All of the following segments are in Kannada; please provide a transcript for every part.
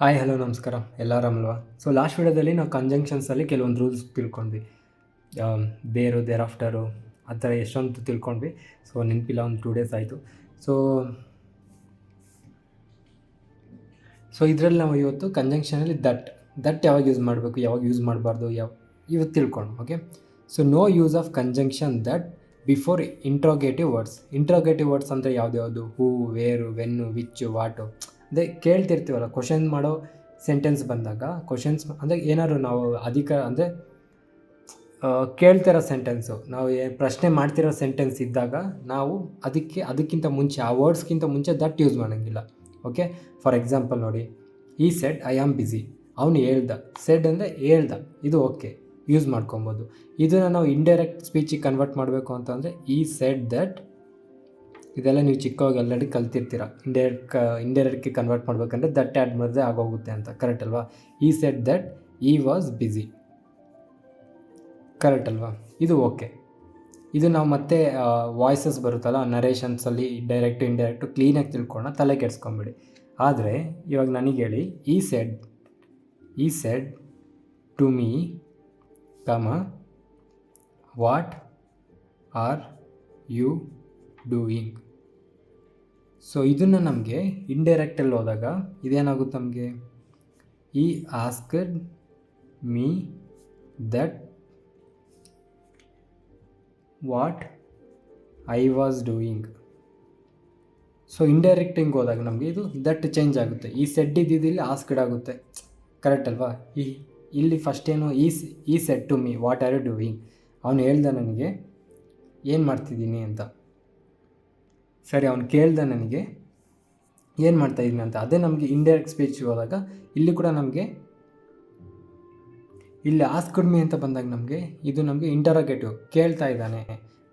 ಹಾಯ್ ಹಲೋ ನಮಸ್ಕಾರ ಎಲ್ಲಾರಲ್ವಾ. ಸೊ ಲಾಸ್ಟ್ ವಿಡಿಯೋದಲ್ಲಿ ನಾವು ಕಂಜಂಕ್ಷನ್ಸಲ್ಲಿ ಕೆಲವೊಂದು ರೂಲ್ಸ್ ತಿಳ್ಕೊಂಡ್ವಿ. ದೇರು ದೇರ್ ಆಫ್ಟರು ಆ ಥರ ಎಷ್ಟೊಂದು ತಿಳ್ಕೊಂಡ್ವಿ. ಸೊ ನೆನಪಿಲ್ಲ, ಒಂದು 2 days ಆಯಿತು. ಸೊ ಇದರಲ್ಲಿ ನಾವು ಇವತ್ತು ಕಂಜಂಕ್ಷನಲ್ಲಿ ದಟ್ ಯಾವಾಗ ಯೂಸ್ ಮಾಡಬೇಕು, ಯಾವಾಗ ಯೂಸ್ ಮಾಡಬಾರ್ದು, ಇವತ್ತು ತಿಳ್ಕೊಂಡು. Okay, so no use of conjunction that before interrogative words ಅಂದರೆ ಯಾವ್ದು who, where, when, which, what. ಅದೇ ಕೇಳ್ತಿರ್ತೀವಲ್ಲ, ಕ್ವಶನ್ ಮಾಡೋ ಸೆಂಟೆನ್ಸ್ ಬಂದಾಗ, ಕ್ವಶನ್ಸ್ ಅಂದರೆ ಏನಾದ್ರು ನಾವು ಅಂದರೆ ಕೇಳ್ತಿರೋ ಸೆಂಟೆನ್ಸು, ನಾವು ಪ್ರಶ್ನೆ ಮಾಡ್ತಿರೋ ಸೆಂಟೆನ್ಸ್ ಇದ್ದಾಗ ನಾವು ಅದಕ್ಕಿಂತ ಮುಂಚೆ, ಆ ವರ್ಡ್ಸ್ಗಿಂತ ಮುಂಚೆ ದಟ್ ಯೂಸ್ ಮಾಡೋಂಗಿಲ್ಲ. ಓಕೆ, ಫಾರ್ ಎಕ್ಸಾಂಪಲ್ ನೋಡಿ, ಈ ಸೆಡ್ ಐ ಆಮ್ ಬಿಸಿ, ಅವನು ಹೇಳ್ದ. ಸೆಡ್ ಅಂದರೆ ಹೇಳ್ದ, ಇದು ಓಕೆ, ಯೂಸ್ ಮಾಡ್ಕೊಬೋದು. ಇದನ್ನು ನಾವು ಇಂಡೈರೆಕ್ಟ್ ಸ್ಪೀಚಿಗೆ ಕನ್ವರ್ಟ್ ಮಾಡಬೇಕು ಅಂತಂದರೆ ಈ ಸೆಡ್ ದಟ್, ಇದೆಲ್ಲ ನೀವು ಚಿಕ್ಕವಾಗಿ ಆಲ್ರೆಡಿ ಕಲ್ತಿರ್ತೀರ. ಇಂಡೈರೆಕ್ಟ್ಗೆ ಕನ್ವರ್ಟ್ ಮಾಡಬೇಕಂದ್ರೆ ದಟ್ ಆ್ಯಡ್ ಮಾಡಿದ್ರೆ ಆಗೋಗುತ್ತೆ ಅಂತ. ಕರೆಕ್ಟ್ ಅಲ್ವಾ? ಈ ಸೆಡ್ ದಟ್ ಈ ವಾಸ್ ಬಿಸಿ, ಕರೆಕ್ಟ್ ಅಲ್ವಾ? ಇದು ಓಕೆ. ಇದು ನಾವು ಮತ್ತೆ ವಾಯ್ಸಸ್ ಬರುತ್ತಲ್ಲ ನರೇಷನ್ಸಲ್ಲಿ, ಡೈರೆಕ್ಟು ಇಂಡೈರೆಕ್ಟು ಕ್ಲೀನಾಗಿ ತಿಳ್ಕೊಳ್ಳೋಣ, ತಲೆ ಕೆಡಿಸ್ಕೊಂಬಿಡಿ. ಆದರೆ ಇವಾಗ ನನಗೆ ಹೇಳಿ, he said to me what are you doing. So ಇದನ್ನು ನಮಗೆ ಇಂಡೈರೆಕ್ಟಲ್ಲಿ ಹೋದಾಗ ಇದೇನಾಗುತ್ತೆ ನಮಗೆ, he asked me that what I was doing. So ಇಂಡೈರೆಕ್ಟಿಂಗ್ ಹೋದಾಗ ನಮಗೆ ಇದು ದಟ್ ಚೇಂಜ್ ಆಗುತ್ತೆ. ಈ ಸೆಡ್ ಇದ್ದಿದ್ದು ಆಸ್ಕ್ಡ್ ಆಗುತ್ತೆ. ಕರೆಕ್ಟ್ ಅಲ್ವಾ? ಇಲ್ಲಿ ಫಸ್ಟ್ ಏನು, ಈ said to me what are you doing. ಅವನು ಹೇಳ್ದ ನನಗೆ ಏನು ಮಾಡ್ತಿದ್ದೀನಿ ಅಂತ. ಸರಿ, ಅವನು ಕೇಳ್ದ ನನಗೆ ಏನು ಮಾಡ್ತಾಯಿದ್ದೀನಿ ಅಂತ. ಅದೇ ನಮಗೆ ಇಂಡೈರೆಕ್ಟ್ ಸ್ಪೀಚ್ಗೆ ಹೋದಾಗ ಇಲ್ಲಿ ಕೂಡ ನಮಗೆ, ಇಲ್ಲಿ ಆಸ್ಕ್ಡ್ ಮೀ ಅಂತ ಬಂದಾಗ ನಮಗೆ ಇದು ನಮಗೆ ಇಂಟರೋಗೇಟಿವ್, ಕೇಳ್ತಾ ಇದ್ದಾನೆ.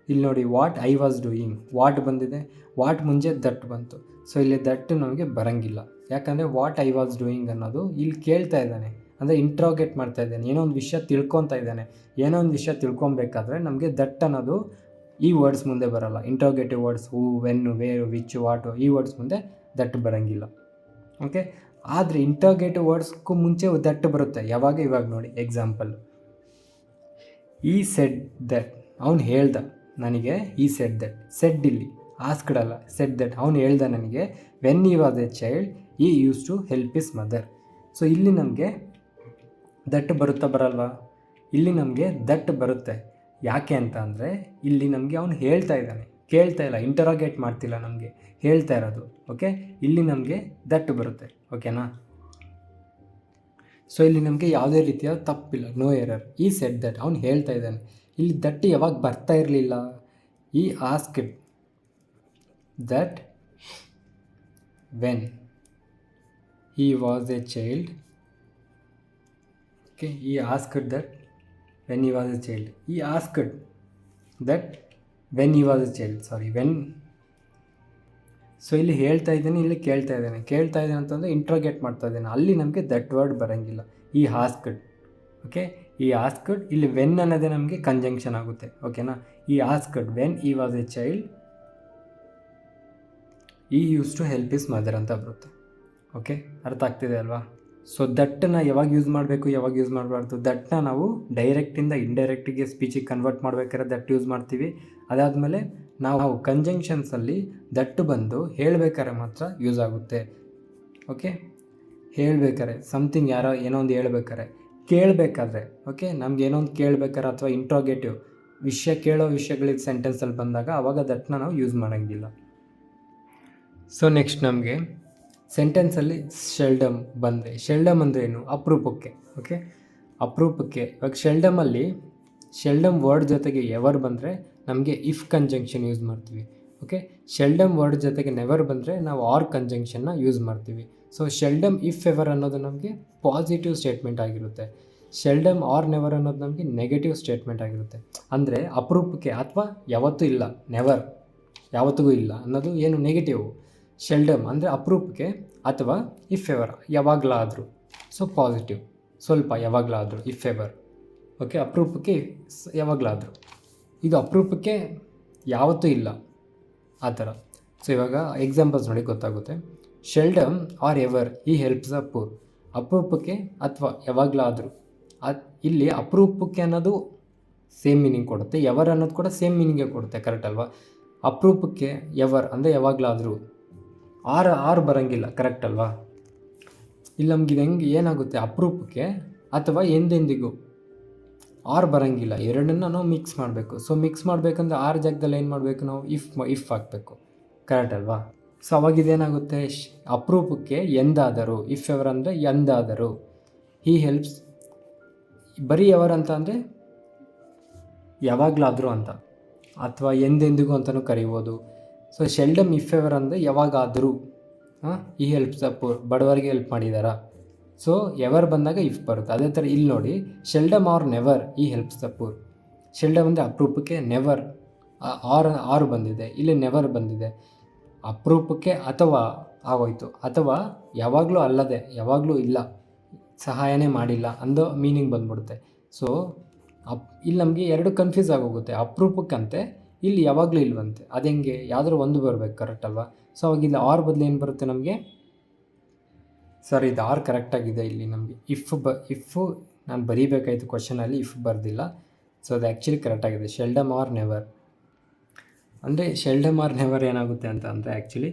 ಇಲ್ಲಿ ನೋಡಿ, what I was doing, what ಬಂದಿದೆ, ವಾಟ್ ಮುಂಚೆ ದಟ್ ಬಂತು. ಸೊ ಇಲ್ಲಿ ದಟ್ ನಮಗೆ ಬರೋಂಗಿಲ್ಲ, ಯಾಕಂದರೆ ವಾಟ್ ಐ ವಾಸ್ ಡೂಯಿಂಗ್ ಅನ್ನೋದು ಇಲ್ಲಿ ಕೇಳ್ತಾ ಇದ್ದಾನೆ, ಅಂದರೆ ಇಂಟ್ರೋಗೇಟ್ ಮಾಡ್ತಾ ಇದ್ದಾನೆ, ಏನೋ ಒಂದು ವಿಷಯ ತಿಳ್ಕೊತಾ ಇದ್ದಾನೆ. ಏನೋ ಒಂದು ವಿಷಯ ತಿಳ್ಕೊಬೇಕಾದ್ರೆ ನಮಗೆ ದಟ್ ಅನ್ನೋದು ಈ ವರ್ಡ್ಸ್ ಮುಂದೆ ಬರೋಲ್ಲ. Interrogative words who, when, where, which, what, ಈ ವರ್ಡ್ಸ್ ಮುಂದೆ ದಟ್ ಬರೋಂಗಿಲ್ಲ. ಓಕೆ, ಆದರೆ ಇಂಟ್ರೋಗೇಟಿವ್ ವರ್ಡ್ಸ್ಗೂ ಮುಂಚೆ ದಟ್ ಬರುತ್ತೆ. ಯಾವಾಗ? ಇವಾಗ ನೋಡಿ ಎಕ್ಸಾಂಪಲ್, ಈ ಸೆಡ್ ದಟ್, ಅವನು ಹೇಳ್ದ ನನಗೆ. ಈ ಸೆಡ್ ದಟ್, ಸೆಡ್ ಇಲ್ಲಿ ಆಸ್ಕ್ಡ್ ಅಲ್ಲ, ಸೆಡ್ ದಟ್, ಅವನು ಹೇಳ್ದ ನನಗೆ. When he was a child he used to help his mother. So ಇಲ್ಲಿ ನಮಗೆ ದಟ್ ಬರುತ್ತಾ, ಬರಲ್ವಾ? ಇಲ್ಲಿ ನಮಗೆ ದಟ್ ಬರುತ್ತೆ. ಯಾಕೆ ಅಂತ ಅಂದರೆ ಇಲ್ಲಿ ನಮಗೆ ಅವನು ಹೇಳ್ತಾ ಇದ್ದಾನೆ, ಕೇಳ್ತಾ ಇಲ್ಲ, ಇಂಟರೋಗೇಟ್ ಮಾಡ್ತಿಲ್ಲ, ನಮಗೆ ಹೇಳ್ತಾ ಇರೋದು. ಓಕೆ, ಇಲ್ಲಿ ನಮಗೆ ದಟ್ ಬರುತ್ತೆ. ಓಕೆನಾ? ಸೊ ಇಲ್ಲಿ ನಮಗೆ ಯಾವುದೇ ರೀತಿಯ ತಪ್ಪಿಲ್ಲ, no error. He said that, ಅವನು ಹೇಳ್ತಾ ಇದ್ದಾನೆ. ಇಲ್ಲಿ ದಟ್ ಯಾವಾಗ ಬರ್ತಾ ಇರಲಿಲ್ಲ, he asked that when he was a child. Okay, he asked that when he was a child. He asked that when he was a child, sorry when. So ಇಲ್ಲಿ ಹೇಳ್ತಾ ಇದ್ದಾನೆ, ಇಲ್ಲಿ ಕೇಳ್ತಾ ಇದ್ದಾನೆ ಅಂತಂದರೆ ಇಂಟ್ರೋಗೇಟ್ ಮಾಡ್ತಾ ಇದ್ದಾನೆ. ಅಲ್ಲಿ ನಮಗೆ ದಟ್ ವರ್ಡ್ ಬರೋಂಗಿಲ್ಲ, he asked. Okay, he asked, ಇಲ್ಲಿ ವೆನ್ ಅನ್ನೋದೇ ನಮಗೆ ಕಂಜಂಕ್ಷನ್ ಆಗುತ್ತೆ. ಓಕೆನಾ? He asked when he was a child he used to help his mother ಅಂತ ಬರುತ್ತೆ. ಓಕೆ, ಅರ್ಥ ಆಗ್ತಿದೆ ಅಲ್ವಾ? ಸೊ ದಟ್ಟನ್ನು ಯಾವಾಗ ಯೂಸ್ ಮಾಡಬೇಕು, ಯಾವಾಗ ಯೂಸ್ ಮಾಡಬಾರ್ದು, ದಟ್ಟನ್ನ ನಾವು ಡೈರೆಕ್ಟಿಂದ ಇಂಡೈರೆಕ್ಟಿಗೆ ಸ್ಪೀಚಿಗೆ ಕನ್ವರ್ಟ್ ಮಾಡಬೇಕಾದ್ರೆ ದಟ್ ಯೂಸ್ ಮಾಡ್ತೀವಿ. ಅದಾದಮೇಲೆ ನಾವು ಕಂಜಂಕ್ಷನ್ಸಲ್ಲಿ ದಟ್ಟು ಬಂದು ಹೇಳಬೇಕಾದ್ರೆ ಮಾತ್ರ ಯೂಸ್ ಆಗುತ್ತೆ. ಓಕೆ, ಹೇಳಬೇಕಾರೆ ಸಮಥಿಂಗ್, ಯಾರೋ ಏನೋ ಒಂದು ಹೇಳ್ಬೇಕಾರೆ, ಕೇಳಬೇಕಾದ್ರೆ, ಓಕೆ, ನಮ್ಗೆ ಏನೋ ಒಂದು ಕೇಳಬೇಕಾರೆ ಅಥವಾ ಇಂಟ್ರೋಗೇಟಿವ್ ವಿಷಯ, ಕೇಳೋ ವಿಷಯಗಳಿಗೆ ಸೆಂಟೆನ್ಸಲ್ಲಿ ಬಂದಾಗ ಆವಾಗ ದಟ್ಟನ್ನ ನಾವು ಯೂಸ್ ಮಾಡೋಂಗಿಲ್ಲ. ಸೊ ನೆಕ್ಸ್ಟ್ ನಮಗೆ ಸೆಂಟೆನ್ಸಲ್ಲಿ ಶೆಲ್ಡಮ್ ಬಂದರೆ, ಶೆಲ್ಡಮ್ ಅಂದರೆ ಏನು? ಅಪರೂಪಕ್ಕೆ. ಓಕೆ, ಅಪರೂಪಕ್ಕೆ. ಇವಾಗ ಶೆಲ್ಡಮ್ ವರ್ಡ್ ಜೊತೆಗೆ ಎವರ್ ಬಂದರೆ ನಮಗೆ ಇಫ್ ಕಂಜಂಕ್ಷನ್ ಯೂಸ್ ಮಾಡ್ತೀವಿ. ಓಕೆ, ಶೆಲ್ಡಮ್ ವರ್ಡ್ ಜೊತೆಗೆ ನೆವರ್ ಬಂದರೆ ನಾವು ಆರ್ ಕಂಜಂಕ್ಷನ್ನ ಯೂಸ್ ಮಾಡ್ತೀವಿ. ಸೊ ಶೆಲ್ಡಮ್ ಇಫ್ ಎವರ್ ಅನ್ನೋದು ನಮಗೆ ಪಾಸಿಟಿವ್ ಸ್ಟೇಟ್ಮೆಂಟ್ ಆಗಿರುತ್ತೆ. ಶೆಲ್ಡಮ್ ಆರ್ ನೆವರ್ ಅನ್ನೋದು ನಮಗೆ ನೆಗೆಟಿವ್ ಸ್ಟೇಟ್ಮೆಂಟ್ ಆಗಿರುತ್ತೆ. ಅಂದರೆ ಅಪರೂಪಕ್ಕೆ ಅಥವಾ ಯಾವತ್ತೂ ಇಲ್ಲ, ನೆವರ್ ಯಾವತ್ತಿಗೂ ಇಲ್ಲ ಅನ್ನೋದು ಏನು, ನೆಗೆಟಿವ್. ಶೆಲ್ಡಮ್ ಅಂದರೆ ಅಪರೂಪಕ್ಕೆ ಅಥವಾ ಇಫ್ ಎವರ್ ಯಾವಾಗಲಾದರೂ. ಸೊ ಪಾಸಿಟಿವ್, ಸ್ವಲ್ಪ ಯಾವಾಗಲಾದರೂ, ಇಫ್ ಎವರ್. ಓಕೆ, ಅಪರೂಪಕ್ಕೆ ಯಾವಾಗಲಾದರೂ. ಇದು ಅಪರೂಪಕ್ಕೆ ಯಾವತ್ತೂ ಇಲ್ಲ, ಆ ಥರ. ಸೊ ಇವಾಗ ಎಕ್ಸಾಂಪಲ್ಸ್ ನೋಡಿ ಗೊತ್ತಾಗುತ್ತೆ. ಶೆಲ್ಡಮ್ ಆರ್ ಎವರ್ ಈ ಹೆಲ್ಪ್ಸ್ ಅ ಪೂರ್. ಅಪರೂಪಕ್ಕೆ ಅಥವಾ ಯಾವಾಗಲಾದರೂ. ಇಲ್ಲಿ ಅಪರೂಪಕ್ಕೆ ಅನ್ನೋದು ಸೇಮ್ ಮೀನಿಂಗ್ ಕೊಡುತ್ತೆ, ಎವರ್ ಅನ್ನೋದು ಕೂಡ ಸೇಮ್ ಮೀನಿಂಗೇ ಕೊಡುತ್ತೆ, ಕರೆಕ್ಟ್ ಅಲ್ವಾ? ಅಪರೂಪಕ್ಕೆ ಎವರ್ ಅಂದರೆ ಯಾವಾಗಲಾದರೂ, ಆರು ಬರೋಂಗಿಲ್ಲ, ಕರೆಕ್ಟ್ ಅಲ್ವಾ? ಇಲ್ಲಿ ನಮ್ಗೆ ಇದು ಹೆಂಗೆ ಏನಾಗುತ್ತೆ, ಅಪರೂಪಕ್ಕೆ ಅಥವಾ ಎಂದೆಂದಿಗೂ ಆರು ಬರೋಂಗಿಲ್ಲ, ಎರಡನ್ನ ನಾವು ಮಿಕ್ಸ್ ಮಾಡಬೇಕು. ಸೊ ಮಿಕ್ಸ್ ಮಾಡಬೇಕಂದ್ರೆ 6 ಜಾಗದಲ್ಲಿ ಏನು ಮಾಡಬೇಕು ನಾವು, ಇಫ್ ಹಾಕಬೇಕು, ಕರೆಕ್ಟ್ ಅಲ್ವಾ? ಸೊ ಅವಾಗಿದೇನಾಗುತ್ತೆ, ಅಪರೂಪಕ್ಕೆ ಎಂದಾದರೂ, ಇಫ್ ಎವರ್ ಅಂದರೆ ಎಂದಾದರೂ, ಹಿ ಹೆಲ್ಪ್ಸ್, ಬರೀ ಎವರ್ ಅಂತ ಅಂದರೆ ಯಾವಾಗಲಾದರೂ ಅಂತ, ಅಥವಾ ಎಂದೆಂದಿಗೂ ಅಂತಲೂ ಕರಿಬೋದು. ಸೊ ಶೆಲ್ಡಮ್ ಇಫ್ ಎವರ್ ಅಂದರೆ ಯಾವಾಗಾದರೂ, ಈ ಹೆಲ್ಪ್ಸ್ ದ ಪೂರ್, ಬಡವರಿಗೆ ಹೆಲ್ಪ್ ಮಾಡಿದಾರಾ. ಸೊ ಎವರ್ ಬಂದಾಗ ಇಫ್ ಬರುತ್ತೆ. ಅದೇ ಥರ ಇಲ್ಲಿ ನೋಡಿ, ಶೆಲ್ಡಮ್ ಆರ್ ನೆವರ್ ಈ ಹೆಲ್ಪ್ಸ್ ದ ಪೂರ್. ಶೆಲ್ಡಮ್ ಅಂದರೆ ಅಪರೂಪಕ್ಕೆ, ನೆವರ್ ಆರು ಬಂದಿದೆ, ಇಲ್ಲಿ ನೆವರ್ ಬಂದಿದೆ. ಅಪರೂಪಕ್ಕೆ ಅಥವಾ ಆಗೋಯ್ತು, ಅಥವಾ ಯಾವಾಗಲೂ ಅಲ್ಲದೆ, ಯಾವಾಗಲೂ ಇಲ್ಲ, ಸಹಾಯನೇ ಮಾಡಿಲ್ಲ ಅಂದೋ ಮೀನಿಂಗ್ ಬಂದ್ಬಿಡುತ್ತೆ. ಸೊ ಇಲ್ಲಿ ನಮಗೆ ಎರಡು ಕನ್ಫ್ಯೂಸ್ ಆಗೋಗುತ್ತೆ, ಅಪರೂಪಕ್ಕಂತೆ ಇಲ್ಲಿ ಯಾವಾಗಲೂ ಇಲ್ವಂತೆ. ಅದು ಹೆಂಗೆ, ಯಾವುದಾದ್ರು ಒಂದು ಬರಬೇಕು, ಕರೆಕ್ಟ್ ಅಲ್ವಾ? ಸೊ ಅವಾಗ ಇಲ್ಲಿ ಆರ್ ಬದಲು ಏನು ಬರುತ್ತೆ ನಮಗೆ, ಸರ್ ಇದು ಆರ್ ಕರೆಕ್ಟಾಗಿದೆ. ಇಲ್ಲಿ ನಮಗೆ ಇಫು ನಾನು ಬರೀಬೇಕಾಯಿತು ಕ್ವಶನಲ್ಲಿ, ಇಫ್ ಬರೆದಿಲ್ಲ. ಸೊ ಅದು ಆ್ಯಕ್ಚುಲಿ ಕರೆಕ್ಟಾಗಿದೆ, ಶೆಲ್ಡಮ್ ಆರ್ ನೆವರ್. ಅಂದರೆ ಶೆಲ್ಡಮ್ ಆರ್ ನೆವರ್ ಏನಾಗುತ್ತೆ ಅಂತ ಅಂದರೆ ಆ್ಯಕ್ಚುಲಿ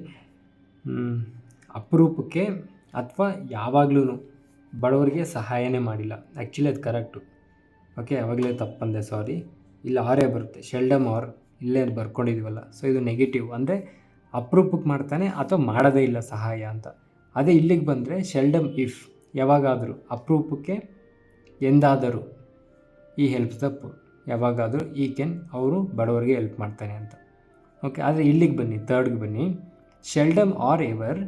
ಅಪರೂಪಕ್ಕೆ ಅಥವಾ ಯಾವಾಗಲೂ ಬಡವರಿಗೆ ಸಹಾಯನೇ ಮಾಡಿಲ್ಲ. ಆ್ಯಕ್ಚುಲಿ ಅದು ಕರೆಕ್ಟು, ಓಕೆ, ಯಾವಾಗಲೇ ತಪ್ಪಂದೆ, ಸಾರಿ. ಇಲ್ಲಿ ಆರೇ ಬರುತ್ತೆ, ಶೆಲ್ಡಮ್ ಆರ್ ಇಲ್ಲೇ ಬರ್ಕೊಂಡಿದ್ದೀವಲ್ಲ. ಸೊ ಇದು ನೆಗೆಟಿವ್, ಅಂದರೆ ಅಪರೂಪಕ್ಕೆ ಮಾಡ್ತಾನೆ ಅಥವಾ ಮಾಡೋದೇ ಇಲ್ಲ ಸಹಾಯ ಅಂತ. ಅದೇ ಇಲ್ಲಿಗೆ ಬಂದರೆ ಶೆಲ್ಡಮ್ ಇಫ್, ಯಾವಾಗಾದರೂ, ಅಪರೂಪಕ್ಕೆ ಎಂದಾದರೂ, ಈ ಹೆಲ್ಪ್ಸ್ ದ ಪೂರ್, ಯಾವಾಗಾದರೂ ಈ ಕೆನ್, ಅವರು ಬಡವರಿಗೆ ಹೆಲ್ಪ್ ಮಾಡ್ತಾನೆ ಅಂತ. ಓಕೆ, ಆದರೆ ಇಲ್ಲಿಗೆ ಬನ್ನಿ, ಥರ್ಡ್ಗೆ ಬನ್ನಿ. Seldom or ever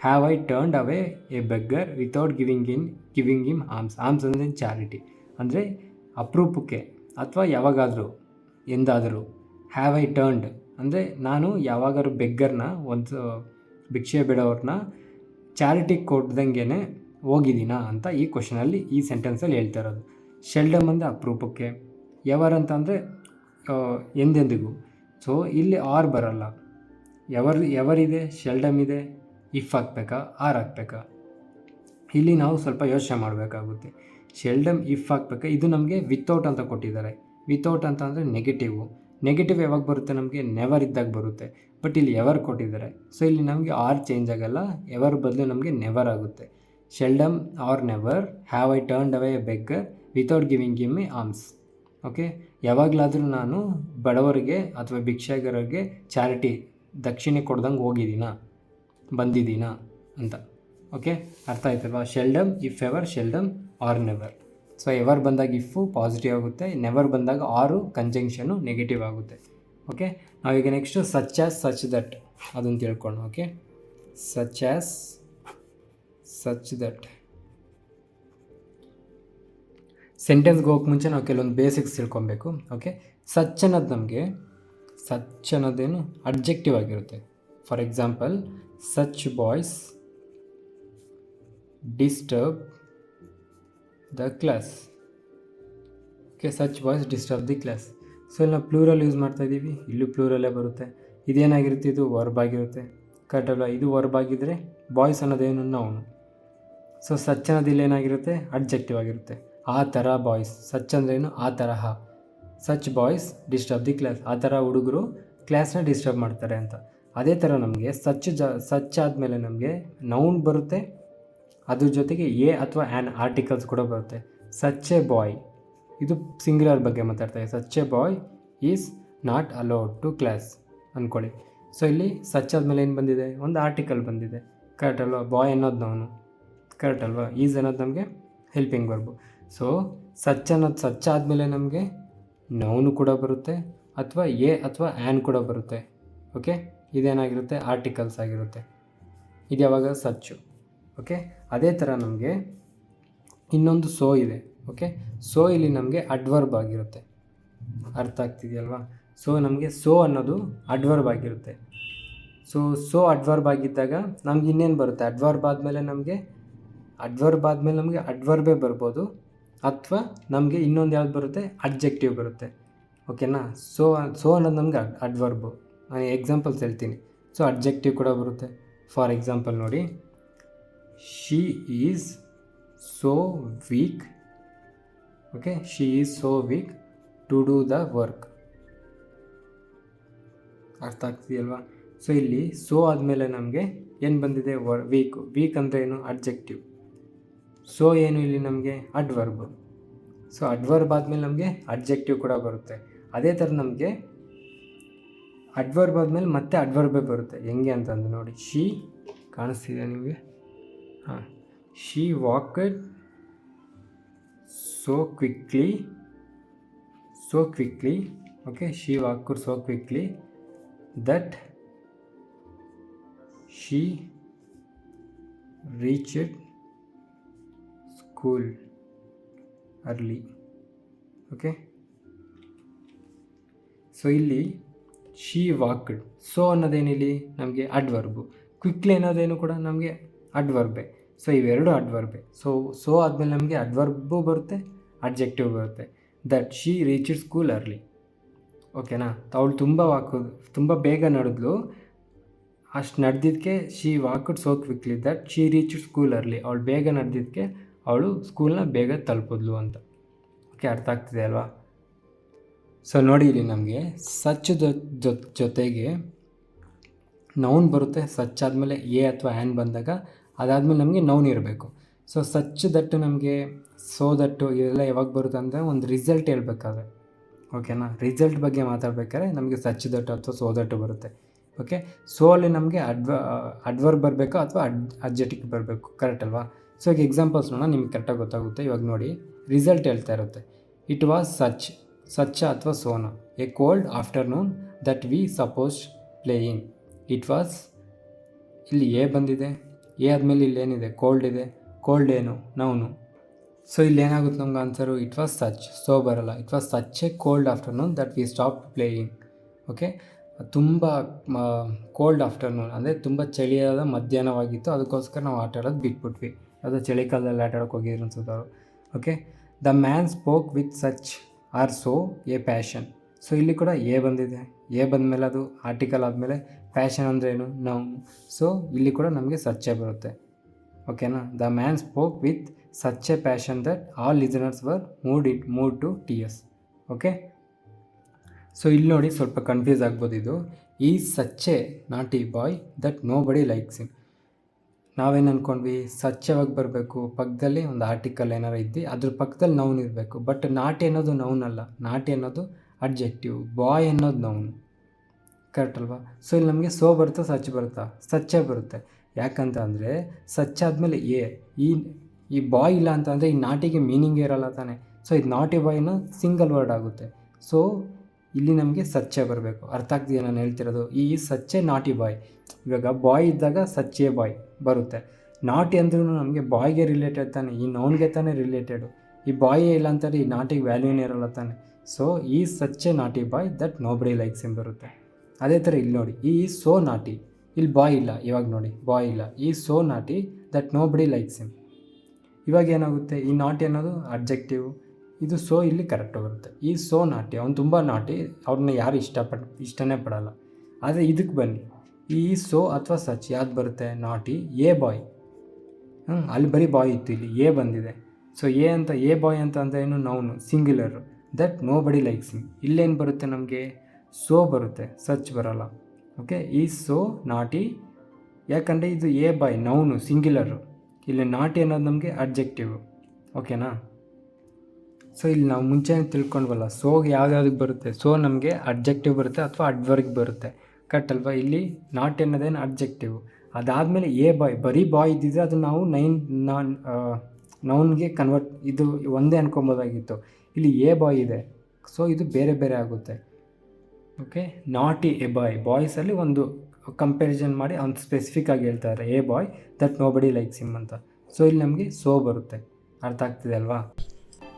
have I turned away a beggar without giving him alms. Alms ಅಂದರೆ ಚಾರಿಟಿ. ಅಂದರೆ ಅಪರೂಪಕ್ಕೆ ಅಥವಾ ಯಾವಾಗಾದರೂ, ಎಂದಾದರೂ. ಹ್ಯಾವ್ ಐ ಟರ್ನ್ಡ್ ಅಂದರೆ ನಾನು ಯಾವಾಗಾದ್ರೂ ಬೆಗ್ಗರ್ನ, ಒಂದು ಭಿಕ್ಷೆ ಬಿಡೋವ್ರನ್ನ ಚಾರಿಟಿ ಕೊಡ್ದಂಗೆ ಹೋಗಿದ್ದೀನಾ ಅಂತ ಈ ಕ್ವಶನಲ್ಲಿ, ಈ ಸೆಂಟೆನ್ಸಲ್ಲಿ ಹೇಳ್ತಾ ಇರೋದು. ಶೆಲ್ಡಮ್ ಅಂದರೆ ಅಪರೂಪಕ್ಕೆ, ಎವರ್ ಅಂತ ಅಂದರೆ ಎಂದೆಂದಿಗೂ. ಸೊ ಇಲ್ಲಿ ಆರ್ ಬರಲ್ಲ, ಎವರಿದೆ, ಶೆಲ್ಡಮ್ ಇದೆ, ಇಫ್ ಹಾಕ್ಬೇಕಾ ಆರ್ ಹಾಕ್ಬೇಕಾ? ಇಲ್ಲಿ ನಾವು ಸ್ವಲ್ಪ ಯೋಚನೆ ಮಾಡಬೇಕಾಗುತ್ತೆ. ಶೆಲ್ಡಮ್ ಇಫ್ ಹಾಕ್ಬೇಕಾ, ಇದು ನಮಗೆ ವಿತೌಟ್ ಅಂತ ಕೊಟ್ಟಿದ್ದಾರೆ. ವಿತೌಟ್ ಅಂತ ಅಂದರೆ ನೆಗೆಟಿವ್ ಯಾವಾಗ ಬರುತ್ತೆ ನಮಗೆ, ನೆವರ್ ಇದ್ದಾಗ ಬರುತ್ತೆ. ಬಟ್ ಇಲ್ಲಿ ಎವರ್ ಕೊಟ್ಟಿದ್ದಾರೆ. ಸೊ ಇಲ್ಲಿ ನಮಗೆ ಆರ್ ಚೇಂಜ್ ಆಗಲ್ಲ, ಎವರ್ ಬದಲು ನಮಗೆ ನೆವರ್ ಆಗುತ್ತೆ. Seldom or never have I turned away a beggar without giving him alms. Okay, ಯಾವಾಗಲಾದರೂ ನಾನು ಬಡವರಿಗೆ ಅಥವಾ ಭಿಕ್ಷಾಗರಿಗೆ ಚಾರಿಟಿ, ದಕ್ಷಿಣೆ ಕೊಡ್ದಂಗೆ ಬಂದಿದ್ದೀನಾ ಅಂತ. ಓಕೆ, ಅರ್ಥ ಆಯ್ತಲ್ವಾ? Seldom if ever, seldom or never. So ever ಬಂದಾಗ ಇಫು ಪಾಸಿಟಿವ್ ಆಗುತ್ತೆ, ನೆವರ್ ಬಂದಾಗ ಆರು ಕಂಜಂಕ್ಷನು ನೆಗೆಟಿವ್ ಆಗುತ್ತೆ. ಓಕೆ, ನಾವೀಗ next such as, such that ಅದನ್ನು ತಿಳ್ಕೊಂಡು. Okay, such as, such that. ಸೆಂಟೆನ್ಸ್ಗೆ ಹೋಗೋಕ್ಕೆ ಮುಂಚೆ ನಾವು ಕೆಲವೊಂದು ಬೇಸಿಕ್ಸ್ ತಿಳ್ಕೊಬೇಕು. ಓಕೆ, ಸಚ್ ಅನ್ನೋದೇನು ಅಡ್ಜೆಕ್ಟಿವ್ ಆಗಿರುತ್ತೆ. For example, such boys disturb the class. Okay, such boys disturb the class. So ಇಲ್ಲಿ ನಾವು ಪ್ಲೂರಲ್ ಯೂಸ್ ಮಾಡ್ತಾ ಇದ್ದೀವಿ, ಇಲ್ಲೂ ಪ್ಲೂರಲ್ಲೇ ಬರುತ್ತೆ. ಇದೇನಾಗಿರುತ್ತೆ, ಇದು ವರ್ಬ್ ಆಗಿರುತ್ತೆ, ಕರೆಕ್ಟ್ ಅಲ್ವಾ? ಇದು ವರ್ಬ್ ಆಗಿದ್ದರೆ ಬಾಯ್ಸ್ ಅನ್ನೋದೇನು ನೌನು. ಸೊ ಸಚ್ ಅನ್ನೋದಿಲ್ಲ ಏನಾಗಿರುತ್ತೆ, ಅಡ್ಜೆಕ್ಟಿವ್ ಆಗಿರುತ್ತೆ. ಆ ಥರ ಬಾಯ್ಸ್, ಸಚ್ ಅಂದ್ರೇನು, ಆ ತರಹ. Such boys disturb the class, ಆ ಥರ ಹುಡುಗರು ಕ್ಲಾಸ್ನ ಡಿಸ್ಟರ್ಬ್ ಮಾಡ್ತಾರೆ ಅಂತ. ಅದೇ ಥರ ನಮಗೆ ಸಚ್ ಆದಮೇಲೆ ನಮಗೆ ನೌನ್ ಬರುತ್ತೆ, ಅದ್ರ ಜೊತೆಗೆ ಎ ಅಥವಾ ಆ್ಯನ್ ಆರ್ಟಿಕಲ್ಸ್ ಕೂಡ ಬರುತ್ತೆ. ಸಚ್ ಎ ಬಾಯ್, ಇದು ಸಿಂಗ್ಯುಲರ್ ಬಗ್ಗೆ ಮಾತಾಡ್ತಾ ಇದೆ. Such a boy is not allowed to class ಅಂದ್ಕೊಳ್ಳಿ. ಸೊ ಇಲ್ಲಿ ಸಚ್ ಆದಮೇಲೆ ಏನು ಬಂದಿದೆ, ಒಂದು ಆರ್ಟಿಕಲ್ ಬಂದಿದೆ, ಕರೆಕ್ಟ್ ಅಲ್ವಾ? ಬಾಯ್ ಅನ್ನೋದು ನೌನು, ಕರೆಕ್ಟ್ ಅಲ್ವಾ? ಈಸ್ ಅನ್ನೋದು ನಮಗೆ ಹೆಲ್ಪಿಂಗ್ ವರ್ಬು. ಸೊ ಸಚ್ ಆದಮೇಲೆ ನಮಗೆ ನೌನು ಕೂಡ ಬರುತ್ತೆ, ಅಥವಾ ಎ ಅಥವಾ ಆ್ಯನ್ ಕೂಡ ಬರುತ್ತೆ. ಓಕೆ, ಇದೇನಾಗಿರುತ್ತೆ, ಆರ್ಟಿಕಲ್ಸ್ ಆಗಿರುತ್ತೆ. ಇದು ಯಾವಾಗ, ಸಚ್ಚು. ಓಕೆ, ಅದೇ ಥರ ನಮಗೆ ಇನ್ನೊಂದು ಸೋ ಇದೆ. ಓಕೆ, ಸೋ ಇಲ್ಲಿ ನಮಗೆ ಅಡ್ವರ್ಬ್ ಆಗಿರುತ್ತೆ. ಅರ್ಥ ಆಗ್ತಿದೆಯಲ್ವಾ? ಸೊ ನಮಗೆ ಸೋ ಅನ್ನೋದು ಅಡ್ವರ್ಬ್ ಆಗಿರುತ್ತೆ. ಸೊ ಅಡ್ವರ್ಬ್ ಆಗಿದ್ದಾಗ ನಮ್ಗೆ ಇನ್ನೇನು ಬರುತ್ತೆ, ಅಡ್ವರ್ಬ್ ಆದಮೇಲೆ ನಮಗೆ ಅಡ್ವರ್ಬೇ ಬರ್ಬೋದು, ಅಥವಾ ನಮಗೆ ಇನ್ನೊಂದು ಯಾವ್ದು ಬರುತ್ತೆ, ಅಡ್ಜೆಕ್ಟಿವ್ ಬರುತ್ತೆ. ಓಕೆನಾ? ಸೊ ಅನ್ನೋದು ನಮಗೆ ಅಡ್ವರ್ಬು. ನಾನು ಎಕ್ಸಾಂಪಲ್ಸ್ ಹೇಳ್ತೀನಿ. ಸೊ ಅಡ್ಜೆಕ್ಟಿವ್ ಕೂಡ ಬರುತ್ತೆ. ಫಾರ್ ಎಕ್ಸಾಂಪಲ್ ನೋಡಿ, she is so weak. Okay, she is so weak to do the work. ಅರ್ಥ ಆಗ್ತಿದೆಯಲ್ವಾ? ಸೊ ಇಲ್ಲಿ ಸೋ ಆದಮೇಲೆ ನಮಗೆ ಏನು ಬಂದಿದೆ? ವೀಕ್ ಅಂದರೆ ಏನು? ಅಡ್ಜೆಕ್ಟಿವ್. ಸೊ ಏನು ಇಲ್ಲಿ ನಮಗೆ? ಅಡ್ವರ್ಬ್. ಸೊ ಅಡ್ವರ್ಬ್ ಆದಮೇಲೆ ನಮಗೆ ಅಡ್ಜೆಕ್ಟಿವ್ ಕೂಡ ಬರುತ್ತೆ. ಅದೇ ಥರ ನಮಗೆ ಅಡ್ವರ್ಬ್ ಆದಮೇಲೆ ಮತ್ತೆ ಅಡ್ವರ್ಬೇ ಬರುತ್ತೆ. ಹೆಂಗೆ ಅಂತಂದು ನೋಡಿ. ಶಿ ಕಾಣಿಸ್ತಿದೆ ನಿಮಗೆ? ಹಾಂ, she walked so quickly. Okay, she walked so quickly that she reached school early. Okay, so ಇಲ್ಲಿ ಶಿ ವಾಕ್ಡ್. ಸೊ ಅನ್ನೋದೇನಿಲ್ಲಿ ನಮಗೆ ಅಡ್ವರ್ಬು. ಕ್ವಿಕ್ಲಿ ಅನ್ನೋದೇನು ಕೂಡ ನಮಗೆ ಅಡ್ವರ್ಬೆ. ಸೊ ಇವೆರಡು ಅಡ್ವರ್ಬೆ. ಸೊ ಆದಮೇಲೆ ನಮಗೆ ಅಡ್ವರ್ಬು ಬರುತ್ತೆ, ಅಡ್ಜೆಕ್ಟಿವ್ ಬರುತ್ತೆ. That she reached school early. ಓಕೆನಾ? ಅವಳು ತುಂಬ ಬೇಗ ನಡೆದ್ಲು. ಅಷ್ಟು ನಡೆದಿದ್ದಕ್ಕೆ she walked so quickly that she reached school early. ಅವಳು ಬೇಗ ನಡೆದಿದ್ದಕ್ಕೆ ಅವಳು ಸ್ಕೂಲ್ನ ಬೇಗ ತಲುಪಿದ್ಲು ಅಂತ. ಓಕೆ, ಅರ್ಥ ಆಗ್ತಿದೆ ಅಲ್ವಾ? ಸೊ ನೋಡಿ, ಇಲ್ಲಿ ನಮಗೆ ಸಚ್ ಜೊತೆಗೆ ನೌನ್ ಬರುತ್ತೆ. ಸಚ್ ಆದಮೇಲೆ ಎ ಅಥವಾ ಆ್ಯನ್ ಬಂದಾಗ ಅದಾದಮೇಲೆ ನಮಗೆ ನೌನ್ ಇರಬೇಕು. ಸೊ ಸಚ್ ದಟ್ಟು ನಮಗೆ ಸೋ ದಟ್ಟು ಇವೆಲ್ಲ ಯಾವಾಗ ಬರುತ್ತೆ ಅಂದರೆ ಒಂದು ರಿಸಲ್ಟ್ ಹೇಳ್ಬೇಕಾದ್ರೆ. ಓಕೆನಾ? ರಿಸಲ್ಟ್ ಬಗ್ಗೆ ಮಾತಾಡ್ಬೇಕಾದ್ರೆ ನಮಗೆ ಸಚ್ ದಟ್ಟು ಅಥವಾ ಸೋ ದಟ್ಟು ಬರುತ್ತೆ. ಓಕೆ, ಸೋ ಅಲ್ಲಿ ನಮಗೆ ಅಡ್ವರ್ಬ್ ಬರಬೇಕು ಅಥವಾ ಅಡ್ಜೆಕ್ಟಿವ್ ಬರಬೇಕು. ಕರೆಕ್ಟ್ ಅಲ್ವಾ? ಸೊ ಈಗ ಎಕ್ಸಾಂಪಲ್ಸ್ ನೋಡೋಣ, ನಿಮ್ಗೆ ಕರೆಕ್ಟಾಗಿ ಗೊತ್ತಾಗುತ್ತೆ. ಇವಾಗ ನೋಡಿ, ರಿಸಲ್ಟ್ ಹೇಳ್ತಾ ಇರುತ್ತೆ. ಇಟ್ ವಾಸ್ ಸಚ್ ಅಥವಾ Sona A cold afternoon that we suppose playing. It was, ಇಲ್ಲಿ ಎ ಬಂದಿದೆ. ಎ ಆದಮೇಲೆ ಇಲ್ಲಿ ಏನಿದೆ? ಕೋಲ್ಡ್ ಇದೆ. ಕೋಲ್ಡ್ ಏನು? ನೌನು. ಸೊ ಇಲ್ಲಿ ಏನಾಗುತ್ತೆ ನಮ್ಗೆ answer? It was such. So ಬರಲ್ಲ. It was such a cold afternoon that we stop playing. Okay, ತುಂಬ ಕೋಲ್ಡ್ ಆಫ್ಟರ್ನೂನ್ ಅಂದರೆ ತುಂಬ ಚಳಿಯಾದ ಮಧ್ಯಾಹ್ನವಾಗಿತ್ತು, ಅದಕ್ಕೋಸ್ಕರ ನಾವು ಆಟ ಆಡೋದು ಬಿಟ್ಬಿಟ್ವಿ. ಅದು ಚಳಿಗಾಲದಲ್ಲಿ ಆಟ ಆಡೋಕೆ ಹೋಗಿದ್ರು ಅನ್ಸುತ್ತೆ ಅವರು. Okay, the man spoke with such are so A passion. So ಇಲ್ಲಿ ಕೂಡ ಎ ಬಂದಿದೆ. ಎ ಬಂದಮೇಲೆ ಅದು ಆರ್ಟಿಕಲ್ ಆದಮೇಲೆ ಪ್ಯಾಷನ್ ಅಂದರೆ ಏನು? ನೌನ್. ಸೊ ಇಲ್ಲಿ ಕೂಡ ನಮಗೆ ಸಚ್ಚೆ ಬರುತ್ತೆ. ಓಕೆನಾ? The man spoke with such a passion that all listeners were moved to tears. Okay, so ಇಲ್ಲಿ ನೋಡಿ ಸ್ವಲ್ಪ ಕನ್ಫ್ಯೂಸ್ ಆಗ್ಬೋದು ಇದು. ಈ ಸಚ್ ಎ ನಾಟಿ ಬಾಯ್ ದಟ್ ನೋ ಬಡಿ ಲೈಕ್ಸ್ ಹಿಮ್. ನಾವೇನು ಅಂದ್ಕೊಂಡ್ವಿ? ಸಚ್ ಯಾವಾಗ ಬರಬೇಕು? ಪಕ್ಕದಲ್ಲಿ ಒಂದು ಆರ್ಟಿಕಲ್ ಏನಾರು ಇದ್ದು ಅದ್ರ ಪಕ್ಕದಲ್ಲಿ ನೌನ್ ಇರಬೇಕು. ಬಟ್ ನಾಟಿ ಅನ್ನೋದು ನೌನ್ ಅಲ್ಲ. ನಾಟಿ ಅನ್ನೋದು ಅಡ್ಜೆಕ್ಟಿವ್. ಬಾಯ್ ಅನ್ನೋದು ನೌನು. ಕರೆಕ್ಟ್ ಅಲ್ವಾ? ಸೊ ಇಲ್ಲಿ ನಮಗೆ ಸೋ ಬರುತ್ತಾ ಸಚ್ ಬರುತ್ತಾ? ಸಚ್ಚೇ ಬರುತ್ತೆ. ಯಾಕಂತ ಅಂದರೆ ಸಚ್ ಆದಮೇಲೆ ಎ. ಈ ಬಾಯ್ ಇಲ್ಲ ಅಂತ ಅಂದರೆ ಈ ನಾಟಿಗೆ ಮೀನಿಂಗೇ ಇರಲ್ಲ ತಾನೆ. ಸೊ ಇದು ನಾಟಿ ಬಾಯ್ನ ಸಿಂಗಲ್ ವರ್ಡ್ ಆಗುತ್ತೆ. ಸೊ ಇಲ್ಲಿ ನಮಗೆ ಸಚ್ಚೆ ಬರಬೇಕು. ಅರ್ಥ ಆಗ್ತಿದೆ ನಾನು ಹೇಳ್ತಿರೋದು? ಈ ಸಚ್ಚೆ ನಾಟಿ ಬಾಯ್. ಇವಾಗ ಬಾಯ್ ಇದ್ದಾಗ ಸಚ್ಚೆ ಬಾಯ್ ಬರುತ್ತೆ. ನಾಟಿ ಅಂದ್ರೂ ನಮಗೆ ಬಾಯ್ಗೆ ರಿಲೇಟೆಡ್ ತಾನೆ, ಈ ನೌನ್ಗೆ ತಾನೇ ರಿಲೇಟೆಡು. ಈ ಬಾಯೇ ಇಲ್ಲ ಅಂತಾರೆ ಈ ನಾಟಿಗೆ ವ್ಯಾಲ್ಯೂನೇ ಇರಲ್ಲ ತಾನೆ. ಸೊ ಈ ಸಚ್ಚೆ ನಾಟಿ ಬಾಯ್ ದಟ್ ನೋಬಡಿ ಲೈಕ್ಸ್ ಹಿಮ್ ಬರುತ್ತೆ. ಅದೇ ಥರ ಇಲ್ಲಿ ನೋಡಿ, ಈ ಸೋ ನಾಟಿ. ಇಲ್ಲಿ ಬಾಯ್ ಇಲ್ಲ. ಇವಾಗ ನೋಡಿ, ಬಾಯ್ ಇಲ್ಲ. ಈ ಸೋ ನಾಟಿ ದಟ್ ನೋಬಡಿ ಲೈಕ್ಸ್ ಹಿಮ್. ಇವಾಗ ಏನಾಗುತ್ತೆ? ಈ ನಾಟಿ ಅನ್ನೋದು ಅಡ್ಜೆಕ್ಟಿವ್. ಇದು ಸೋ ಇಲ್ಲಿ ಕರೆಕ್ಟ್ ಬರುತ್ತೆ. ಈ ಸೋ ನಾಟಿ, ಅವ್ನು ತುಂಬ ನಾಟಿ, ಅವ್ರನ್ನ ಯಾರು ಇಷ್ಟನೇ ಪಡಲ್ಲ. ಆದರೆ ಇದಕ್ಕೆ ಬನ್ನಿ, ಈ ಸೋ ಅಥವಾ ಸಚ್ ಯಾವ್ದು ಬರುತ್ತೆ? ನಾಟಿ. A boy. ಅಲ್ಲಿ ಬರೀ ಬಾಯ್ ಇತ್ತು, ಇಲ್ಲಿ ಎ ಬಂದಿದೆ. ಸೊ ಎ ಬಾಯ್ ಅಂತ ಅಂದರೆ ಏನು? ನೌನು, ಸಿಂಗ್ಯುಲರು. ದಟ್ ನೋ ಬಡಿ ಲೈಕ್ಸ್ ಹಿಮ್. ಇಲ್ಲೇನು ಬರುತ್ತೆ ನಮಗೆ? ಸೋ ಬರುತ್ತೆ, ಸಚ್ ಬರಲ್ಲ. ಓಕೆ, ಈ ಸೋ ನಾಟಿ. ಯಾಕಂದರೆ ಇದು ಎ ಬಾಯ್ ನೌನು, ಸಿಂಗ್ಯುಲರು. ಇಲ್ಲಿ ನಾಟಿ ಅನ್ನೋದು ನಮಗೆ ಅಡ್ಜೆಕ್ಟಿವ್. ಓಕೆನಾ? ಸೊ ಇಲ್ಲಿ ನಾವು ಮುಂಚೆ ತಿಳ್ಕೊಂಡ್ವಲ್ಲ, ಸೋಗೆ ಯಾವ್ದಾವ್ದಕ್ಕೆ ಬರುತ್ತೆ? ಸೋ ನಮಗೆ ಅಡ್ಜೆಕ್ಟಿವ್ ಬರುತ್ತೆ ಅಥವಾ ಅಡ್ವರ್ಗ್ ಬರುತ್ತೆ. ಕರೆಕ್ಟ್ ಅಲ್ವಾ? ಇಲ್ಲಿ ನಾಟಿ ಅನ್ನೋದೇನು ಅಡ್ಜೆಕ್ಟಿವ್. ಅದಾದಮೇಲೆ ಎ ಬಾಯ್, ಬರೀ ಬಾಯ್ ಇದ್ದಿದ್ರೆ ಅದು ನಾವು ನೌನ್ಗೆ ಕನ್ವರ್ಟ್, ಇದು ಒಂದೇ ಅನ್ಕೊಬೋದಾಗಿತ್ತು. ಇಲ್ಲಿ ಎ ಬಾಯ್ ಇದೆ. ಸೊ ಇದು ಬೇರೆ ಬೇರೆ ಆಗುತ್ತೆ. ಓಕೆ, ನಾಟಿ ಎ ಬಾಯ್. ಬಾಯ್ಸಲ್ಲಿ ಒಂದು ಕಂಪ್ಯಾರಿಸನ್ ಮಾಡಿ ಅವ್ನು ಸ್ಪೆಸಿಫಿಕ್ ಆಗಿ ಹೇಳ್ತಾರೆ, ಎ ಬಾಯ್ ದಟ್ ನೋ ಬಡಿ ಲೈಕ್ಸ್ ಹಿಮ್ ಅಂತ. ಸೊ ಇಲ್ಲಿ ನಮಗೆ ಸೋ ಬರುತ್ತೆ. ಅರ್ಥ ಆಗ್ತಿದೆ ಅಲ್ವಾ?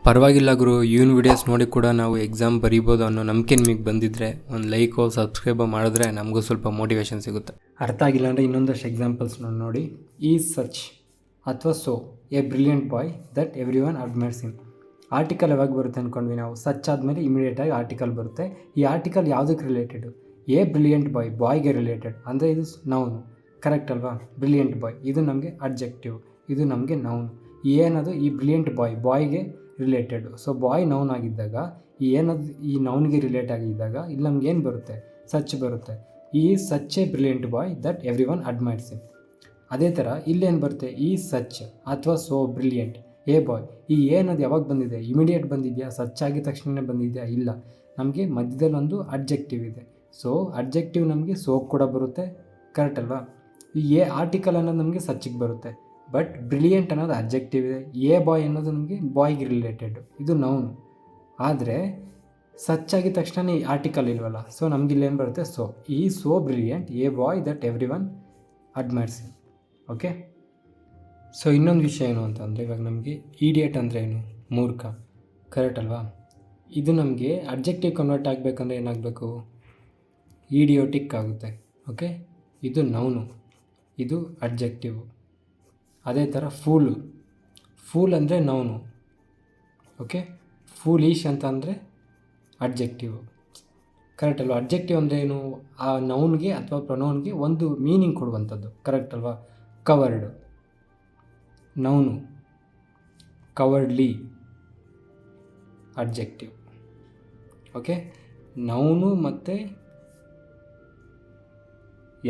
ಪರವಾಗಿಲ್ಲ ಗುರು, ಇವನ್ ವಿಡಿಯೋಸ್ ನೋಡಿ ಕೂಡ ನಾವು ಎಕ್ಸಾಮ್ ಬರೀಬೋದು ಅನ್ನೋ ನಂಬಿಕೆ ನಿಮಗೆ ಬಂದಿದ್ದರೆ ಒಂದು ಲೈಕೋ ಸಬ್ಸ್ಕ್ರೈಬೋ ಮಾಡಿದ್ರೆ ನಮಗೂ ಸ್ವಲ್ಪ ಮೋಟಿವೇಶನ್ ಸಿಗುತ್ತೆ. ಅರ್ಥ ಆಗಿಲ್ಲ ಅಂದರೆ ಇನ್ನೊಂದಷ್ಟು ಎಕ್ಸಾಂಪಲ್ಸ್ ನೋಡಿ. ಈ ಸಚ್ ಅಥವಾ so a brilliant boy that everyone admires him. Article ಯಾವಾಗ ಬರುತ್ತೆ ಅಂದ್ಕೊಂಡ್ವಿ ನಾವು? ಸಚ್ ಆದಮೇಲೆ ಇಮಿಡಿಯೇಟಾಗಿ ಆರ್ಟಿಕಲ್ ಬರುತ್ತೆ. ಈ ಆರ್ಟಿಕಲ್ ಯಾವುದಕ್ಕೆ ರಿಲೇಟೆಡು? ಎ ಬ್ರಿಲಿಯಂಟ್ ಬಾಯ್, ಬಾಯ್ಗೆ ರಿಲೇಟೆಡ್. ಅಂದರೆ ಇದು ನೌನು. ಕರೆಕ್ಟ್ ಅಲ್ವಾ? ಬ್ರಿಲಿಯಂಟ್ ಬಾಯ್ ಇದು ನಮಗೆ ಅಡ್ಜೆಕ್ಟಿವ್, ಇದು ನಮಗೆ ನೌನು. ಏನದು ಈ ಬ್ರಿಲಿಯಂಟ್ ಬಾಯ್ಗೆ ರಿಲೇಟೆಡು. ಸೊ ಬಾಯ್ ನೌನ್ ಆಗಿದ್ದಾಗ ಏನದು ಈ ನೌನ್ಗೆ ರಿಲೇಟ್ ಆಗಿದ್ದಾಗ ಇಲ್ಲಿ ನಮ್ಗೆ ಏನು ಬರುತ್ತೆ, ಸಚ್ ಬರುತ್ತೆ. ಈ such a brilliant boy that everyone admires him. ಅದೇ ಥರ ಇಲ್ಲೇನು ಬರುತ್ತೆ, ಈ ಸಚ್ ಅಥವಾ ಸೋ ಬ್ರಿಲಿಯಂಟ್ ಎ ಬಾಯ್. ಈ ಏನದು ಯಾವಾಗ ಬಂದಿದೆ, ಇಮಿಡಿಯೇಟ್ ಬಂದಿದೆಯಾ, ಸಚ್ ಆಗಿದ ತಕ್ಷಣವೇ ಬಂದಿದೆಯಾ, ಇಲ್ಲ. ನಮಗೆ ಮಧ್ಯದಲ್ಲಿ ಒಂದು ಅಡ್ಜೆಕ್ಟಿವ್ ಇದೆ. ಸೊ ಅಡ್ಜೆಕ್ಟಿವ್ ನಮಗೆ ಸೋ ಕೂಡ ಬರುತ್ತೆ, ಕರೆಕ್ಟ್ ಅಲ್ವಾ. ಈ ಆರ್ಟಿಕಲ್ ಅನ್ನೋದು ನಮಗೆ ಸಚ್ಚಿಗೆ ಬರುತ್ತೆ, ಬಟ್ ಬ್ರಿಲಿಯಂಟ್ ಅನ್ನೋದು ಅಡ್ಜೆಕ್ಟಿವ್ ಇದೆ. ಎ ಬಾಯ್ ಅನ್ನೋದು ನಮಗೆ ಬಾಯ್ಗೆ ರಿಲೇಟೆಡ್, ಇದು ನೌನು. ಆದರೆ ಸಚ್ ಆಗಿದ ತಕ್ಷಣ ಈ ಆರ್ಟಿಕಲ್ ಇಲ್ವಲ್ಲ, ಸೊ ನಮಗಿಲ್ಲೇನು ಬರುತ್ತೆ, ಈ so brilliant a boy that everyone admires. Okay. So ಇನ್ನೊಂದು ವಿಷಯ ಏನು ಅಂತಂದರೆ, ಇವಾಗ ನಮಗೆ ಈಡಿಯಟ್ ಅಂದರೆ ಏನು, ಮೂರ್ಖ, ಕರೆಕ್ಟ್ ಅಲ್ವಾ. ಇದು ನಮಗೆ ಅಡ್ಜೆಕ್ಟಿವ್ ಕನ್ವರ್ಟ್ ಆಗಬೇಕಂದ್ರೆ ಏನಾಗಬೇಕು, ಈಡಿಯೋಟಿಕ್ ಆಗುತ್ತೆ. ಓಕೆ, ಇದು ನೌನು, ಇದು ಅಡ್ಜೆಕ್ಟಿವ್. ಅದೇ ಥರ ಫೂಲ್ ಅಂದರೆ ನೌನು. ಓಕೆ, ಫೂಲಿಶ್ ಅಂತ ಅಂದರೆ ಅಡ್ಜೆಕ್ಟಿವ್, ಕರೆಕ್ಟ್ ಅಲ್ವಾ. ಅಡ್ಜೆಕ್ಟಿವ್ ಅಂದರೆ ಏನು, ಆ ನೌನ್ಗೆ ಅಥವಾ ಪ್ರೊನೌನ್ಗೆ ಒಂದು ಮೀನಿಂಗ್ ಕೊಡುವಂಥದ್ದು, ಕರೆಕ್ಟ್ ಅಲ್ವಾ. Coward noun, cowardly adjective. Okay, noun ಮತ್ತು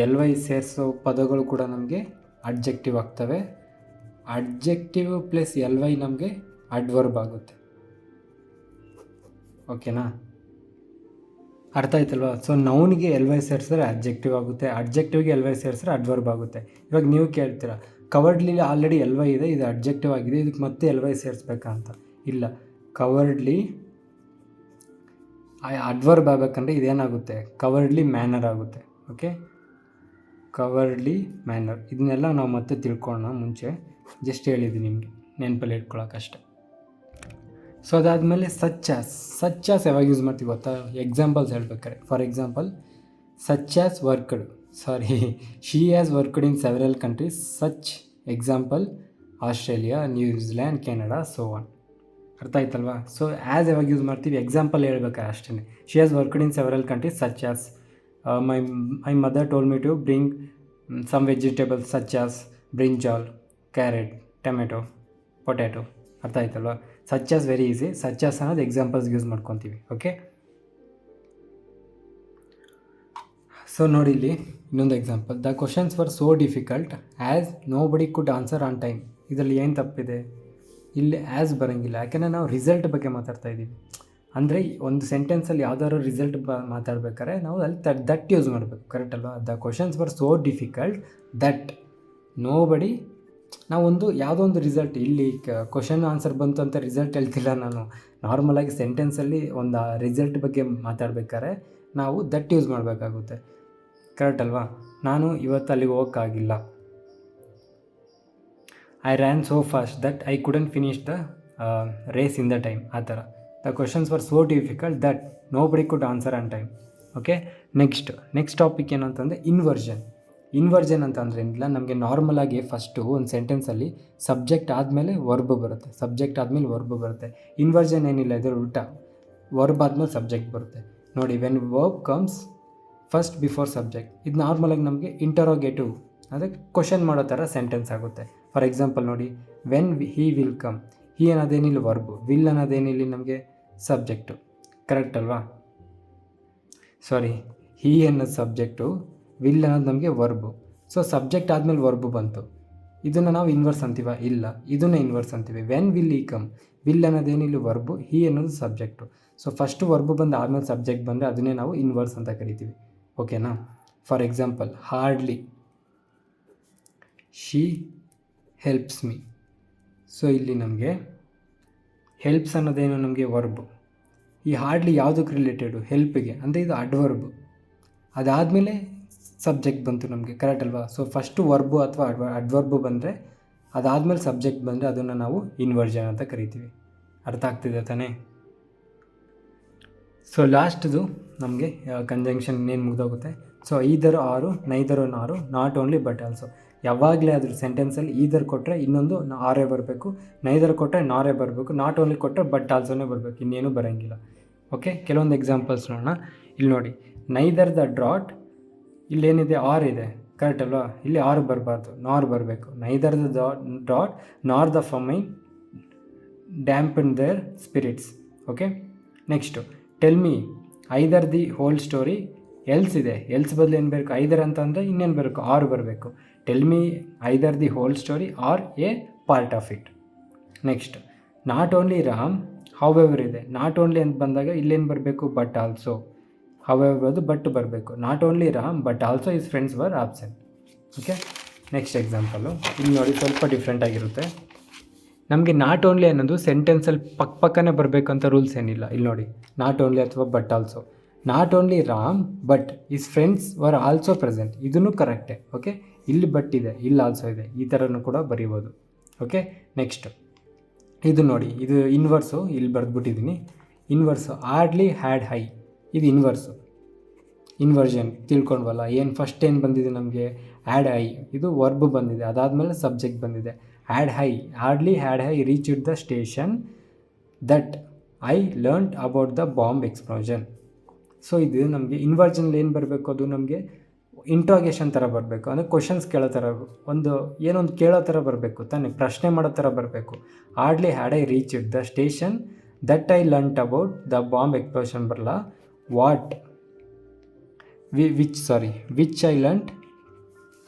LY ಸೇರಿಸೋ ಪದಗಳು ಕೂಡ ನಮಗೆ ಅಡ್ಜೆಕ್ಟಿವ್ ಆಗ್ತವೆ. ಅಡ್ಜೆಕ್ಟಿವ್ ಪ್ಲಸ್ LY ನಮಗೆ ಅಡ್ವರ್ಬ್ ಆಗುತ್ತೆ. ಓಕೆನಾ, ಅರ್ಥ ಆಯ್ತಲ್ವಾ. ಸೊ ನೌನಿಗೆ LY ಸೇರಿಸಿದ್ರೆ ಅಡ್ಜೆಕ್ಟಿವ್ ಆಗುತ್ತೆ, ಅಡ್ಜೆಕ್ಟಿವ್ಗೆ LY ಸೇರಿಸಿದ್ರೆ ಅಡ್ವರ್ಬ್ ಆಗುತ್ತೆ. ಇವಾಗ ನೀವು ಕೇಳ್ತೀರಾ, ಕವರ್ಡ್ಲಿ ಆಲ್ರೆಡಿ LY ಇದೆ, ಇದು ಅಡ್ಜೆಕ್ಟಿವ್ ಆಗಿದೆ, ಇದಕ್ಕೆ ಮತ್ತೆ LY ಸೇರಿಸ್ಬೇಕಾ ಅಂತ. ಇಲ್ಲ, ಕವರ್ಡ್ಲಿ ಅಡ್ವರ್ಬ್ ಆಗಬೇಕಂದ್ರೆ ಇದೇನಾಗುತ್ತೆ, ಕವರ್ಡ್ಲಿ ಮ್ಯಾನರ್ ಆಗುತ್ತೆ. Okay, cowardly manner. ಇದನ್ನೆಲ್ಲ ನಾವು ಮತ್ತೆ ತಿಳ್ಕೊಳ್ಳೋಣ, ಮುಂಚೆ ಜಸ್ಟ್ ಹೇಳಿದ್ದೀನಿ ನಿಮಗೆ ನೆನಪಲ್ಲಿ ಇಟ್ಕೊಳ್ಳೋಕ್ಕಷ್ಟೆ. ಸೊ ಅದಾದಮೇಲೆ ಸಚ್ ಆಸ್ ಯಾವಾಗ ಯೂಸ್ ಮಾಡ್ತೀವಿ ಗೊತ್ತಾ, ಎಕ್ಸಾಂಪಲ್ಸ್ ಹೇಳ್ಬೇಕಾರೆ. For example, such as worked, she has worked in several countries. Such example Australia, New Zealand, Canada, so on. ಅರ್ಥ ಆಯ್ತಲ್ವಾ. ಸೊ ಆ್ಯಸ್ ಯಾವಾಗ ಯೂಸ್ ಮಾಡ್ತೀವಿ, ಎಕ್ಸಾಂಪಲ್ ಹೇಳ್ಬೇಕಾರೆ ಅಷ್ಟೇ. She has worked in several countries such as my mother told me to bring some vegetables such as brinjal, carrot, tomato, potato. ಅರ್ಥ ಆಯ್ತಲ್ವಾ. Such as very easy, such as ಅನ್ನೋದು ಎಕ್ಸಾಂಪಲ್ಸ್ಗೆ ಯೂಸ್ ಮಾಡ್ಕೊತೀವಿ. ಓಕೆ, ಸೊ ನೋಡಿ ಇಲ್ಲಿ ಇನ್ನೊಂದು example. The questions were so difficult as nobody could answer on time. ಇದರಲ್ಲಿ ಏನು ತಪ್ಪಿದೆ, ಇಲ್ಲಿ ಆ್ಯಸ್ ಬರೋಂಗಿಲ್ಲ, ಯಾಕೆಂದರೆ ನಾವು ರಿಸಲ್ಟ್ ಬಗ್ಗೆ ಮಾತಾಡ್ತಾ ಇದ್ದೀವಿ. ಅಂದರೆ ಒಂದು ಸೆಂಟೆನ್ಸಲ್ಲಿ ಯಾವ್ದಾದ್ರು ರಿಸಲ್ಟ್ ಮಾತಾಡ್ಬೇಕಾದ್ರೆ ನಾವು ಅಲ್ಲಿ ದಟ್ ಯೂಸ್ ಮಾಡಬೇಕು, ಕರೆಕ್ಟ್ ಅಲ್ವಾ. The questions were so difficult that nobody. ನಾವೊಂದು ಯಾವುದೋ ಒಂದು ರಿಸಲ್ಟ್, ಇಲ್ಲಿ ಕ್ವಶನ್ ಆನ್ಸರ್ ಬಂತು ಅಂತ ರಿಸಲ್ಟ್ ಹೇಳ್ತಿಲ್ಲ ನಾನು. ನಾರ್ಮಲಾಗಿ ಸೆಂಟೆನ್ಸಲ್ಲಿ ಒಂದು ರಿಸಲ್ಟ್ ಬಗ್ಗೆ ಮಾತಾಡ್ಬೇಕಾದ್ರೆ ನಾವು ದಟ್ ಯೂಸ್ ಮಾಡಬೇಕಾಗುತ್ತೆ, ಕರೆಕ್ಟ್ ಅಲ್ವಾ. ನಾನು ಇವತ್ತು ಅಲ್ಲಿಗೆ ಹೋಗೋಕ್ಕಾಗಿಲ್ಲ, I ran so fast that I couldn't finish the race in the time. ಆ ಥರ the questions were so difficult that nobody could answer on time. Okay, next topic ಏನು ಅಂತಂದರೆ ಇನ್ವರ್ಜನ್ ಅಂತ ಅಂದರೆ ಏನಿಲ್ಲ, ನಮಗೆ ನಾರ್ಮಲಾಗಿ ಫಸ್ಟು ಒಂದು ಸೆಂಟೆನ್ಸಲ್ಲಿ ಸಬ್ಜೆಕ್ಟ್ ಆದಮೇಲೆ ವರ್ಬ್ ಬರುತ್ತೆ. ಇನ್ವರ್ಜನ್ ಏನಿಲ್ಲ, ಇದರ ಉಲ್ಟಾ, ವರ್ಬ್ ಆದಮೇಲೆ ಸಬ್ಜೆಕ್ಟ್ ಬರುತ್ತೆ. ನೋಡಿ, when verb comes first before subject. ಇದು ನಾರ್ಮಲಾಗಿ ನಮಗೆ ಇಂಟರೋಗೇಟಿವ್, ಅಂದರೆ ಕ್ವಶನ್ ಮಾಡೋ ಥರ ಸೆಂಟೆನ್ಸ್ ಆಗುತ್ತೆ. ಫಾರ್ ಎಕ್ಸಾಂಪಲ್ ನೋಡಿ, when he will come. He ಅನ್ನೋದೇನಿಲ್ಲ ವರ್ಬು, ವಿಲ್ ಅನ್ನೋದೇನಿಲ್ಲ ನಮಗೆ ಸಬ್ಜೆಕ್ಟು, ಕರೆಕ್ಟ್ ಅಲ್ವಾ. ಹಿ ಅನ್ನೋದು ಸಬ್ಜೆಕ್ಟು, ವಿಲ್ ಅನ್ನೋದು ನಮಗೆ ವರ್ಬು. ಸೊ ಸಬ್ಜೆಕ್ಟ್ ಆದಮೇಲೆ ವರ್ಬು ಬಂತು, ಇದನ್ನು ನಾವು ಇನ್ವರ್ಸ್ ಅಂತೀವ, ಇಲ್ಲ, ಇದನ್ನೇ ಇನ್ವರ್ಸ್ ಅಂತೀವಿ. ವೆನ್ ವಿಲ್ ಈ ಕಮ್, ವಿಲ್ ಅನ್ನೋದೇನಿಲ್ಲ ವರ್ಬು, ಹಿ ಅನ್ನೋದು ಸಬ್ಜೆಕ್ಟು. ಸೊ ಫಸ್ಟು ವರ್ಬು ಬಂದು ಆದಮೇಲೆ ಸಬ್ಜೆಕ್ಟ್ ಬಂದರೆ ಅದನ್ನೇ ನಾವು ಇನ್ವರ್ಸ್ ಅಂತ ಕರಿತೀವಿ. ಓಕೆನಾ. For example, hardly she helps me. So ಇಲ್ಲಿ ನಮಗೆ ಹೆಲ್ಪ್ಸ್ ಅನ್ನೋದೇನು ನಮಗೆ ವರ್ಬು. ಈ ಹಾರ್ಡ್ಲಿ ಯಾವುದಕ್ಕೆ ರಿಲೇಟೆಡು, ಹೆಲ್ಪಿಗೆ, ಅಂದರೆ ಇದು ಅಡ್ವರ್ಬು. ಅದಾದಮೇಲೆ ಸಬ್ಜೆಕ್ಟ್ ಬಂತು ನಮಗೆ, ಕರೆಕ್ಟ್ ಅಲ್ವಾ. ಸೊ ಫಸ್ಟು ವರ್ಬು ಅಥವಾ ಅಡ್ವರ್ಬು ಬಂದರೆ ಅದಾದಮೇಲೆ ಸಬ್ಜೆಕ್ಟ್ ಬಂದರೆ ಅದನ್ನು ನಾವು ಇನ್ವರ್ಜನ್ ಅಂತ ಕರಿತೀವಿ. ಅರ್ಥ ಆಗ್ತಿದೆ ತಾನೇ. ಸೊ ಲಾಸ್ಟ್ದು ನಮಗೆ ಕಂಜಂಕ್ಷನ್ ಇನ್ನೇನು ಮುಗಿದೋಗುತ್ತೆ. ಸೊ ಈದರ್ ಆರು, ನೈದರ್ ನಾರು, ನಾಟ್ ಓನ್ಲಿ ಬಟ್ ಆಲ್ಸೋ. ಯಾವಾಗಲೇ ಅದ್ರ ಸೆಂಟೆನ್ಸಲ್ಲಿ ಈದರ್ ಕೊಟ್ಟರೆ ಇನ್ನೊಂದು ಆರೇ ಬರಬೇಕು, ನೈದರ್ ಕೊಟ್ಟರೆ ನಾರೇ ಬರಬೇಕು, ನಾಟ್ ಓನ್ಲಿ ಕೊಟ್ಟರೆ ಬಟ್ ಆಲ್ಸೋನೇ ಬರಬೇಕು, ಇನ್ನೇನು ಬರೋಂಗಿಲ್ಲ. ಓಕೆ, ಕೆಲವೊಂದು ಎಕ್ಸಾಂಪಲ್ಸ್ ನೋಡೋಣ. ಇಲ್ಲಿ ನೋಡಿ, ನೈದರ್ ದ ಡ್ರಾಟ್, ಇಲ್ಲೇನಿದೆ ಆರ್ ಇದೆ, ಕರೆಕ್ಟ್ ಅಲ್ವಾ? ಇಲ್ಲಿ ಆರ್ ಬರಬಾರ್ದು, ನಾರ್ ಬರಬೇಕು. ನೈದರ್ ದ ಡಾಟ್ nor the famine dampen their spirits. Okay, next tell me either the whole story. Else ಇದೆ, ಎಲ್ಸ್ ಬದಲು ಏನು ಬೇಕು? ಐದರ್ ಅಂತಂದರೆ ಇನ್ನೇನು ಬರಬೇಕು? ಆರ್ ಬರಬೇಕು. Tell me either the whole story or a part of it. Next not only Ram however ಇದೆ. ನಾಟ್ ಓನ್ಲಿ ಅಂತ ಬಂದಾಗ ಇಲ್ಲೇನು ಬರಬೇಕು? But also. ಹೌಎವರ್ ಅದು ಬಟ್ ಬರಬೇಕು. Not only Ram but also is friends var absent. Okay, next example ಇಲ್ಲಿ ನೋಡಿ, ಸ್ವಲ್ಪ ಡಿಫ್ರೆಂಟ್ ಆಗಿರುತ್ತೆ. ನಮಗೆ ನಾಟ್ ಓನ್ಲಿ ಅನ್ನೋದು ಸೆಂಟೆನ್ಸಲ್ಲಿ ಪಕ್ಕನೇ ಬರಬೇಕು ಅಂತ ರೂಲ್ಸ್ ಏನಿಲ್ಲ. ಇಲ್ಲಿ ನೋಡಿ, ನಾಟ್ ಓನ್ಲಿ ಅಥವಾ but also. Not only Ram but is friends were also present, ಇದೂ ಕರೆಕ್ಟೇ. ಓಕೆ, ಇಲ್ಲಿ ಬಟ್ ಇದೆ, ಇಲ್ಲಿ ಆಲ್ಸೋ ಇದೆ, ಈ ಥರನೂ ಕೂಡ ಬರೀಬೋದು. ಓಕೆ, ನೆಕ್ಸ್ಟ್ ಇದು ನೋಡಿ, ಇದು ಇನ್ವರ್ಸು, ಇಲ್ಲಿ ಬರೆದ್ಬಿಟ್ಟಿದ್ದೀನಿ. ಇನ್ವರ್ಸು ಹಾರ್ಡ್ಲಿ ಹ್ಯಾಡ್ ಹೈ, ಇದು ಇನ್ವರ್ಷನ್ ತಿಳ್ಕೊಂಡ್ವಲ್ಲ. ಏನು ಫಸ್ಟ್ ಏನು ಬಂದಿದೆ ನಮಗೆ? ಹ್ಯಾಡ್ ಹೈ, ಇದು ವರ್ಬ್ ಬಂದಿದೆ, ಅದಾದಮೇಲೆ ಸಬ್ಜೆಕ್ಟ್ ಬಂದಿದೆ. Had high, hardly had high reach it the station that I learned about the bomb explosion. So ಇದು ನಮಗೆ ಇನ್ವರ್ಷನ್ಲಿ ಏನು ಬರಬೇಕು? ಅದು ನಮಗೆ ಇಂಟ್ರಾಗೇಷನ್ ಥರ ಬರಬೇಕು, ಅಂದರೆ ಕ್ವಶನ್ಸ್ ಕೇಳೋ ಥರ, ಏನೊಂದು ಕೇಳೋ ಥರ ಬರಬೇಕು ತಾನೇ, ಪ್ರಶ್ನೆ ಮಾಡೋ ಥರ ಬರಬೇಕು. Hardly had I reached the station that I learned about the bomb explosion ಬರಲ್ಲ. Which I learned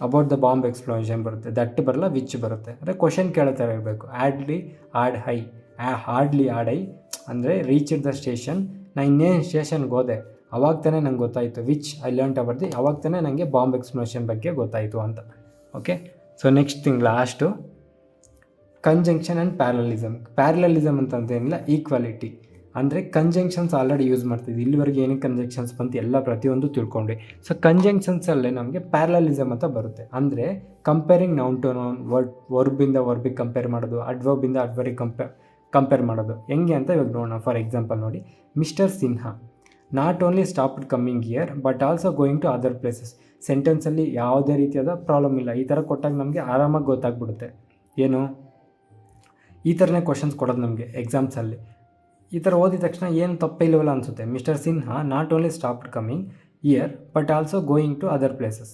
about the bomb explosion ಬರುತ್ತೆ. ದಟ್ ಬರಲ್ಲ, ವಿಚ್ ಬರುತ್ತೆ. ಅಂದರೆ ಕ್ವಶನ್ ಕೇಳೋ ಥರ ಇರಬೇಕು. ಹಾರ್ಡ್ಲಿ ಹ್ಯಾಡ್ ಐ ಅಂದರೆ ರೀಚ್ ಇಟ್ ದ ಸ್ಟೇಷನ್, ನಾನು ಇನ್ನೇನು ಸ್ಟೇಷನ್ಗೆ ಹೋದೆ ಅವಾಗ ತಾನೇ ನಂಗೆ ಗೊತ್ತಾಯಿತು. ವಿಚ್ ಐ ಲರ್ನ್ಡ್ ಅಬೌಟ್ ಅವಾಗ ತಾನೇ ನನಗೆ ಬಾಂಬ್ ಎಕ್ಸ್ಪ್ಲೋಷನ್ ಬಗ್ಗೆ ಗೊತ್ತಾಯಿತು ಅಂತ. Okay, so next thing last conjunction and parallelism ಅಂತಂದೇನಿಲ್ಲ, ಈಕ್ವಾಲಿಟಿ. ಅಂದರೆ ಕಂಜಂಕ್ಷನ್ಸ್ ಆಲ್ರೆಡಿ ಯೂಸ್ ಮಾಡ್ತಿದ್ವಿ. ಇಲ್ಲಿವರೆಗೆ ಏನಕ್ಕೆ ಕಂಜಂಕ್ಷನ್ಸ್ ಬಂತು ಎಲ್ಲ ಪ್ರತಿಯೊಂದು ತಿಳ್ಕೊಂಡ್ವಿ. ಸೊ ಕಂಜಂಕ್ಷನ್ಸಲ್ಲೇ ನಮಗೆ ಪ್ಯಾರಲಲಿಸಮ್ ಅಂತ ಬರುತ್ತೆ. ಅಂದರೆ ಕಂಪೇರಿಂಗ್ ನೌನ್ ಟು ನೌನ್, ವರ್ಬಿಂದ ವರ್ಬಿಗೆ ಕಂಪೇರ್ ಮಾಡೋದು, ಅಡ್ವರ್ಬಿಂದ ಅಡ್ವರ್ಬಿಗೆ ಕಂಪೇರ್ ಮಾಡೋದು ಹೆಂಗೆ ಅಂತ ಇವಾಗ ನೋಡೋಣ. ಫಾರ್ ಎಕ್ಸಾಂಪಲ್ ನೋಡಿ, mister Sinha not only stopped coming here but also going to other places. ಸೆಂಟೆನ್ಸಲ್ಲಿ ಯಾವುದೇ ರೀತಿಯಾದ ಪ್ರಾಬ್ಲಮ್ ಇಲ್ಲ. ಈ ಥರ ಕೊಟ್ಟಾಗ ನಮಗೆ ಆರಾಮಾಗಿ ಗೊತ್ತಾಗ್ಬಿಡುತ್ತೆ. ಏನು ಈ ಥರನೇ ಕ್ವಶನ್ಸ್ ಕೊಡೋದು ನಮಗೆ ಎಕ್ಸಾಮ್ಸಲ್ಲಿ. ಈ ಥರ ಓದಿದ ತಕ್ಷಣ ಏನು ತಪ್ಪಿಲ್ಲವಲ್ಲ ಅನಿಸುತ್ತೆ. Mister Sinha not only stopped coming here but also going to other places.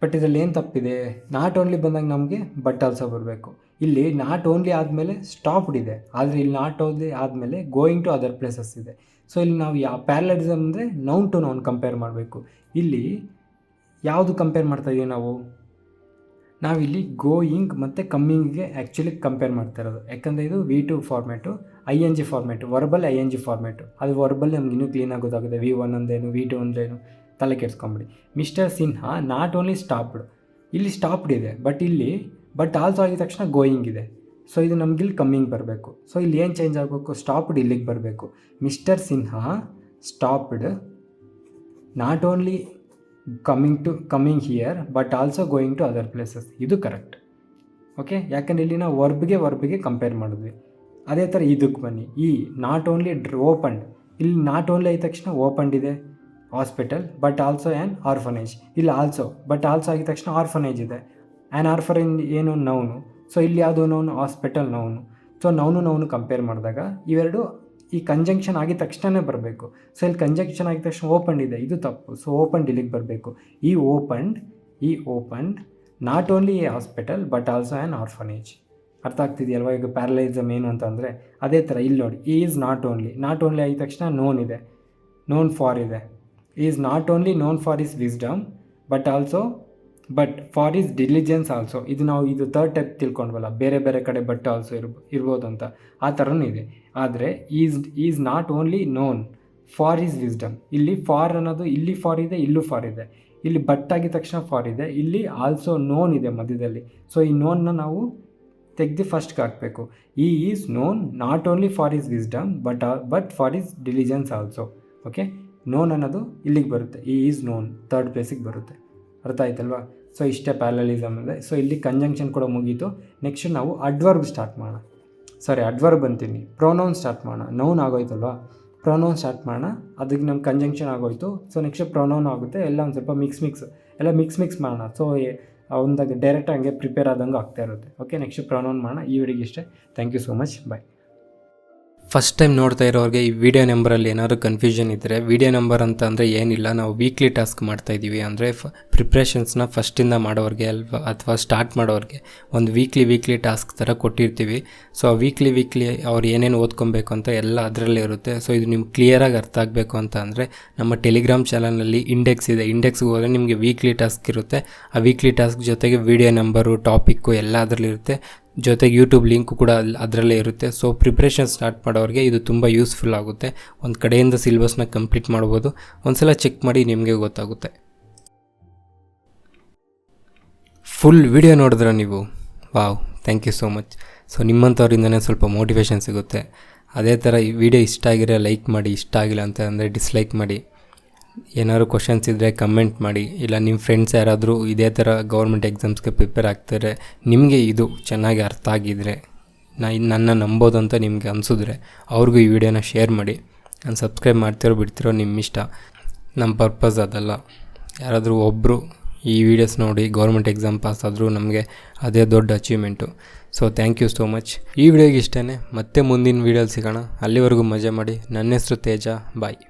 But ಇದರಲ್ಲಿ ಏನು ತಪ್ಪಿದೆ? ನಾಟ್ ಓನ್ಲಿ ಬಂದಾಗ ನಮಗೆ ಬಟ್ ಆಲ್ಸೋ ಬರಬೇಕು. ಇಲ್ಲಿ ನಾಟ್ ಓನ್ಲಿ ಆದಮೇಲೆ ಸ್ಟಾಪ್ಡ್ ಇದೆ, ಆದರೆ ಇಲ್ಲಿ ನಾಟ್ ಓನ್ಲಿ ಆದಮೇಲೆ ಗೋಯಿಂಗ್ ಟು ಅದರ್ ಪ್ಲೇಸಸ್ ಇದೆ. ಸೊ ಇಲ್ಲಿ ನಾವು ಪ್ಯಾರಲಲಿಸಮ್ ಅಂದರೆ ನೌನ್ ಟು ನೌನ್ ಕಂಪೇರ್ ಮಾಡಬೇಕು. ಇಲ್ಲಿ ಯಾವುದು ಕಂಪೇರ್ ಮಾಡ್ತಾಯಿದ್ದೀವಿ ನಾವಿಲ್ಲಿ ಗೋಯಿಂಗ್ ಮತ್ತು ಕಮ್ಮಿಂಗಿಗೆ ಆ್ಯಕ್ಚುಲಿ ಕಂಪೇರ್ ಮಾಡ್ತಾ ಇರೋದು. ಯಾಕಂದರೆ ಇದು V2 format, ING format, verbal ING format. ಅದು ವರ್ಬಲ್ಲಿ ನಮ್ಗೆ ಇನ್ನೂ ಕ್ಲೀನಾಗಿ ಗೊತ್ತಾಗುತ್ತೆ. V1 ಅಂದ್ರೇನು, V2 ಅಂದ್ರೇನು, ತಲೆ ಕೆಡಿಸ್ಕೊಂಬಿಡಿ. Mister Sinha not only stopped, ಇಲ್ಲಿ ಸ್ಟಾಪ್ಡ್ ಇದೆ, ಬಟ್ ಆಲ್ಸೋ ಆಗಿದ ತಕ್ಷಣ ಗೋಯಿಂಗ್ ಇದೆ. ಸೊ ಇದು ನಮಗಿಲ್ಲಿ ಕಮ್ಮಿಂಗ್ ಬರಬೇಕು. ಸೊ ಇಲ್ಲಿ ಏನು ಚೇಂಜ್ ಆಗಬೇಕು? ಸ್ಟಾಪ್ಡ್ ಇಲ್ಲಿಗೆ ಬರಬೇಕು. Mister Sinha stopped not only coming here but also going to other places. ಇದು ಕರೆಕ್ಟ್. ಓಕೆ, ಯಾಕಂದರೆ ಇಲ್ಲಿ ನಾವು ವರ್ಬಿಗೆ ಕಂಪೇರ್ ಮಾಡಿದ್ವಿ. ಅದೇ ಥರ ಇದಕ್ಕೆ ಬನ್ನಿ. ಈ ನಾಟ್ ಓನ್ಲಿ ಓಪನ್ಡ್, ಇಲ್ಲಿ ನಾಟ್ ಓನ್ಲಿ ಆದ ತಕ್ಷಣ ಓಪನ್ಡ್ ಇದೆ hospital but also an orphanage. ಇಲ್ಲಿ ಬಟ್ ಆಲ್ಸೋ ಆಗಿದ ತಕ್ಷಣ ಆರ್ಫನೇಜ್ ಇದೆ. ಆ್ಯನ್ ಆರ್ಫನೇಜ್ ಏನು? ನೌನು. ಸೊ ಇಲ್ಲಿ ಯಾವುದು noun? Hospital noun. So noun compare ಮಾಡಿದಾಗ ಇವೆರಡು ಈ ಕಂಜಂಕ್ಷನ್ ಆಗಿದ ತಕ್ಷಣವೇ ಬರಬೇಕು. ಸೊ ಇಲ್ಲಿ ಕಂಜಂಕ್ಷನ್ ಆಗಿದ ತಕ್ಷಣ ಓಪನ್ಡ್ ಇದೆ, ಇದು ತಪ್ಪು. ಸೊ ಓಪನ್ಡ್ ಇಲ್ಲಿಗೆ ಬರಬೇಕು. ಈ opened not only A hospital but also an orphanage. ಅರ್ಥ ಆಗ್ತಿದೆಯಲ್ವ? ಈಗ ಪ್ಯಾರಲಲಿಸಮ್ ಏನು ಅಂತಂದರೆ ಅದೇ ಥರ ಇಲ್ಲಿ ನೋಡಿ, ಈಸ್ ನಾಟ್ ಓನ್ಲಿ ಆಗಿದ ತಕ್ಷಣ ನೋನ್ ಇದೆ, ನೋನ್ ಫಾರ್ ಇದೆ. Is not only known for is wisdom but for is diligence also. ಇದು ಥರ್ಡ್ ಟೈಪ್ ತಿಳ್ಕೊಂಡ್ವಲ್ಲ, ಬೇರೆ ಕಡೆ ಬಟ್ ಆಲ್ಸೋ ಇರ್ಬೋದು ಅಂತ, ಆ ಥರನೂ ಇದೆ. ಆದರೆ is not only known for his wisdom. ಇಲ್ಲಿ ಫಾರ್ ಅನ್ನೋದು, ಇಲ್ಲಿ ಫಾರ್ ಇದೆ, ಇಲ್ಲೂ ಫಾರ್ ಇದೆ. ಇಲ್ಲಿ ಬಟ್ ಆಗಿದ ತಕ್ಷಣ ಫಾರ್ ಇದೆ, ಇಲ್ಲಿ ಆಲ್ಸೋ ನೋನ್ ಇದೆ ಮಧ್ಯದಲ್ಲಿ. ಸೊ ಈ ನೋನ್ನ ನಾವು ತೆಗೆದು ಫಸ್ಟ್ಗೆ ಹಾಕಬೇಕು. Is known not only for his wisdom but for his diligence also. Okay, known ಅನ್ನೋದು ಇಲ್ಲಿಗೆ ಬರುತ್ತೆ, ಈಸ್ ನೋನ್ ಥರ್ಡ್ ಪ್ಲೇಸಿಗೆ ಬರುತ್ತೆ. ಅರ್ಥ ಆಯ್ತಲ್ವಾ? ಸೊ ಇಷ್ಟೇ ಪ್ಯಾರಲಲಿಸಮ್ ಅಂದರೆ. ಸೊ ಇಲ್ಲಿ ಕಂಜಂಕ್ಷನ್ ಕೂಡ ಮುಗೀತು. ನೆಕ್ಸ್ಟ್ ನಾವು ಅಡ್ವರ್ಬ್ ಸ್ಟಾರ್ಟ್ ಮಾಡೋಣ. ಅಡ್ವರ್ಬ್ ಅಂತೀನಿ, ಪ್ರೊನೌನ್ ಸ್ಟಾರ್ಟ್ ಮಾಡೋಣ. ನೌನ್ ಆಗೋಯ್ತಲ್ವಾ, ಪ್ರೊನೌನ್ ಸ್ಟಾರ್ಟ್ ಮಾಡೋಣ. ಅದಕ್ಕೆ ನಮ್ಮ ಕಂಜಂಕ್ಷನ್ ಆಗೋಯ್ತು. ಸೊ ನೆಕ್ಸ್ಟ್ ಪ್ರೊನೌನ್ ಆಗುತ್ತೆ. ಎಲ್ಲ ಒಂದು ಸ್ವಲ್ಪ ಮಿಕ್ಸ್ ಮಾಡೋಣ. ಸೊ ಒಂದಾಗ ಡೈರೆಕ್ಟ್ ಹಂಗೆ ಪ್ರಿಪೇರ್ ಆದಂಗೆ ಆಗ್ತಾ ಇರುತ್ತೆ. ಓಕೆ, ನೆಕ್ಸ್ಟ್ ಪ್ರೊನೌನ್ ಮಾಡೋಣ. ಈ ವಿಡಿಯೋಗೆ ಇಷ್ಟೇ. Thank you so much. Bye. First time ನೋಡ್ತಾ ಇರೋರಿಗೆ ಈ ವಿಡಿಯೋ ನಂಬರಲ್ಲಿ ಏನಾದರೂ ಕನ್ಫ್ಯೂಷನ್ ಇದ್ದರೆ, ವಿಡಿಯೋ ನಂಬರ್ ಅಂತ ಅಂದರೆ ಏನಿಲ್ಲ, ನಾವು ವೀಕ್ಲಿ ಟಾಸ್ಕ್ ಮಾಡ್ತಾಯಿದ್ದೀವಿ. ಅಂದರೆ ಪ್ರಿಪ್ರೇಷನ್ಸ್ನ ಫಸ್ಟಿಂದ ಮಾಡೋರಿಗೆ ಅಥವಾ ಸ್ಟಾರ್ಟ್ ಮಾಡೋರಿಗೆ ಒಂದು ವೀಕ್ಲಿ ಟಾಸ್ಕ್ ಥರ ಕೊಟ್ಟಿರ್ತೀವಿ. ಸೊ ಆ ವೀಕ್ಲಿ ಅವ್ರು ಏನೇನು ಓದ್ಕೊಬೇಕು ಅಂತ ಎಲ್ಲ ಅದರಲ್ಲೇ ಇರುತ್ತೆ. ಸೊ ಇದು ನಿಮ್ಗೆ ಕ್ಲಿಯರಾಗಿ ಅರ್ಥ ಆಗಬೇಕು ಅಂತ ಅಂದರೆ ನಮ್ಮ ಟೆಲಿಗ್ರಾಮ್ ಚಾನಲ್ನಲ್ಲಿ ಇಂಡೆಕ್ಸ್ ಇದೆ. ಇಂಡೆಕ್ಸ್ಗೆ ಹೋದರೆ ನಿಮಗೆ ವೀಕ್ಲಿ ಟಾಸ್ಕ್ ಇರುತ್ತೆ. ಆ ವೀಕ್ಲಿ ಟಾಸ್ಕ್ ಜೊತೆಗೆ ವಿಡಿಯೋ ನಂಬರು, ಟಾಪಿಕ್ಕು ಎಲ್ಲ ಅದರಲ್ಲಿರುತ್ತೆ. ಜೊತೆಗೆ ಯೂಟ್ಯೂಬ್ ಲಿಂಕು ಕೂಡ ಅದರಲ್ಲೇ ಇರುತ್ತೆ. ಸೊ ಪ್ರಿಪ್ರೇಷನ್ ಸ್ಟಾರ್ಟ್ ಮಾಡೋರಿಗೆ ಇದು ತುಂಬ ಯೂಸ್ಫುಲ್ ಆಗುತ್ತೆ. ಒಂದು ಕಡೆಯಿಂದ ಸಿಲೆಬಸ್ನ ಕಂಪ್ಲೀಟ್ ಮಾಡ್ಬೋದು. ಒಂದ್ಸಲ ಚೆಕ್ ಮಾಡಿ, ನಿಮಗೆ ಗೊತ್ತಾಗುತ್ತೆ. ಫುಲ್ ವಿಡಿಯೋ ನೋಡಿದ್ರೆ ನೀವು, wow, thank you so much. So ನಿಮ್ಮಂಥವ್ರಿಂದನೇ ಸ್ವಲ್ಪ ಮೋಟಿವೇಶನ್ ಸಿಗುತ್ತೆ. ಅದೇ ಥರ ಈ ವಿಡಿಯೋ ಇಷ್ಟ ಆಗಿರೋ ಲೈಕ್ ಮಾಡಿ, ಇಷ್ಟ ಆಗಿಲ್ಲ ಅಂತ ಅಂದರೆ ಡಿಸ್ಲೈಕ್ ಮಾಡಿ. ಏನಾದ್ರು ಕ್ವಶನ್ಸ್ ಇದ್ದರೆ ಕಮೆಂಟ್ ಮಾಡಿ. ಇಲ್ಲ ನಿಮ್ಮ ಫ್ರೆಂಡ್ಸ್ ಯಾರಾದರೂ ಇದೇ ಥರ ಗೌರ್ಮೆಂಟ್ ಎಕ್ಸಾಮ್ಸ್ಗೆ ಪ್ರಿಪೇರ್ ಆಗ್ತಾರೆ, ನಿಮಗೆ ಇದು ಚೆನ್ನಾಗಿ ಅರ್ಥ ಆಗಿದ್ದರೆ, ನನ್ನ ನಂಬೋದು ಅಂತ ನಿಮಗೆ ಅನಿಸಿದ್ರೆ ಅವ್ರಿಗೂ ಈ ವಿಡಿಯೋನ ಶೇರ್ ಮಾಡಿ. ನಾನು ಸಬ್ಸ್ಕ್ರೈಬ್ ಮಾಡ್ತಿರೋ ಬಿಡ್ತಿರೋ ನಿಮ್ಮ ಇಷ್ಟ. ನಮ್ಮ ಪರ್ಪಸ್ ಅದಲ್ಲ. ಯಾರಾದರೂ ಒಬ್ಬರು ಈ ವಿಡಿಯೋಸ್ ನೋಡಿ ಗೌರ್ಮೆಂಟ್ ಎಕ್ಸಾಮ್ ಪಾಸ್ ಆದರೂ ನಮಗೆ ಅದೇ ದೊಡ್ಡ achievement. So thank you so much. ಈ ವಿಡಿಯೋಗೆ ಇಷ್ಟೇ. ಮತ್ತೆ ಮುಂದಿನ ವೀಡಿಯೋಲಿ ಸಿಗೋಣ. ಅಲ್ಲಿವರೆಗೂ ಮಜಾ ಮಾಡಿ. ನನ್ನ ಹೆಸರು ತೇಜ. ಬಾಯ್.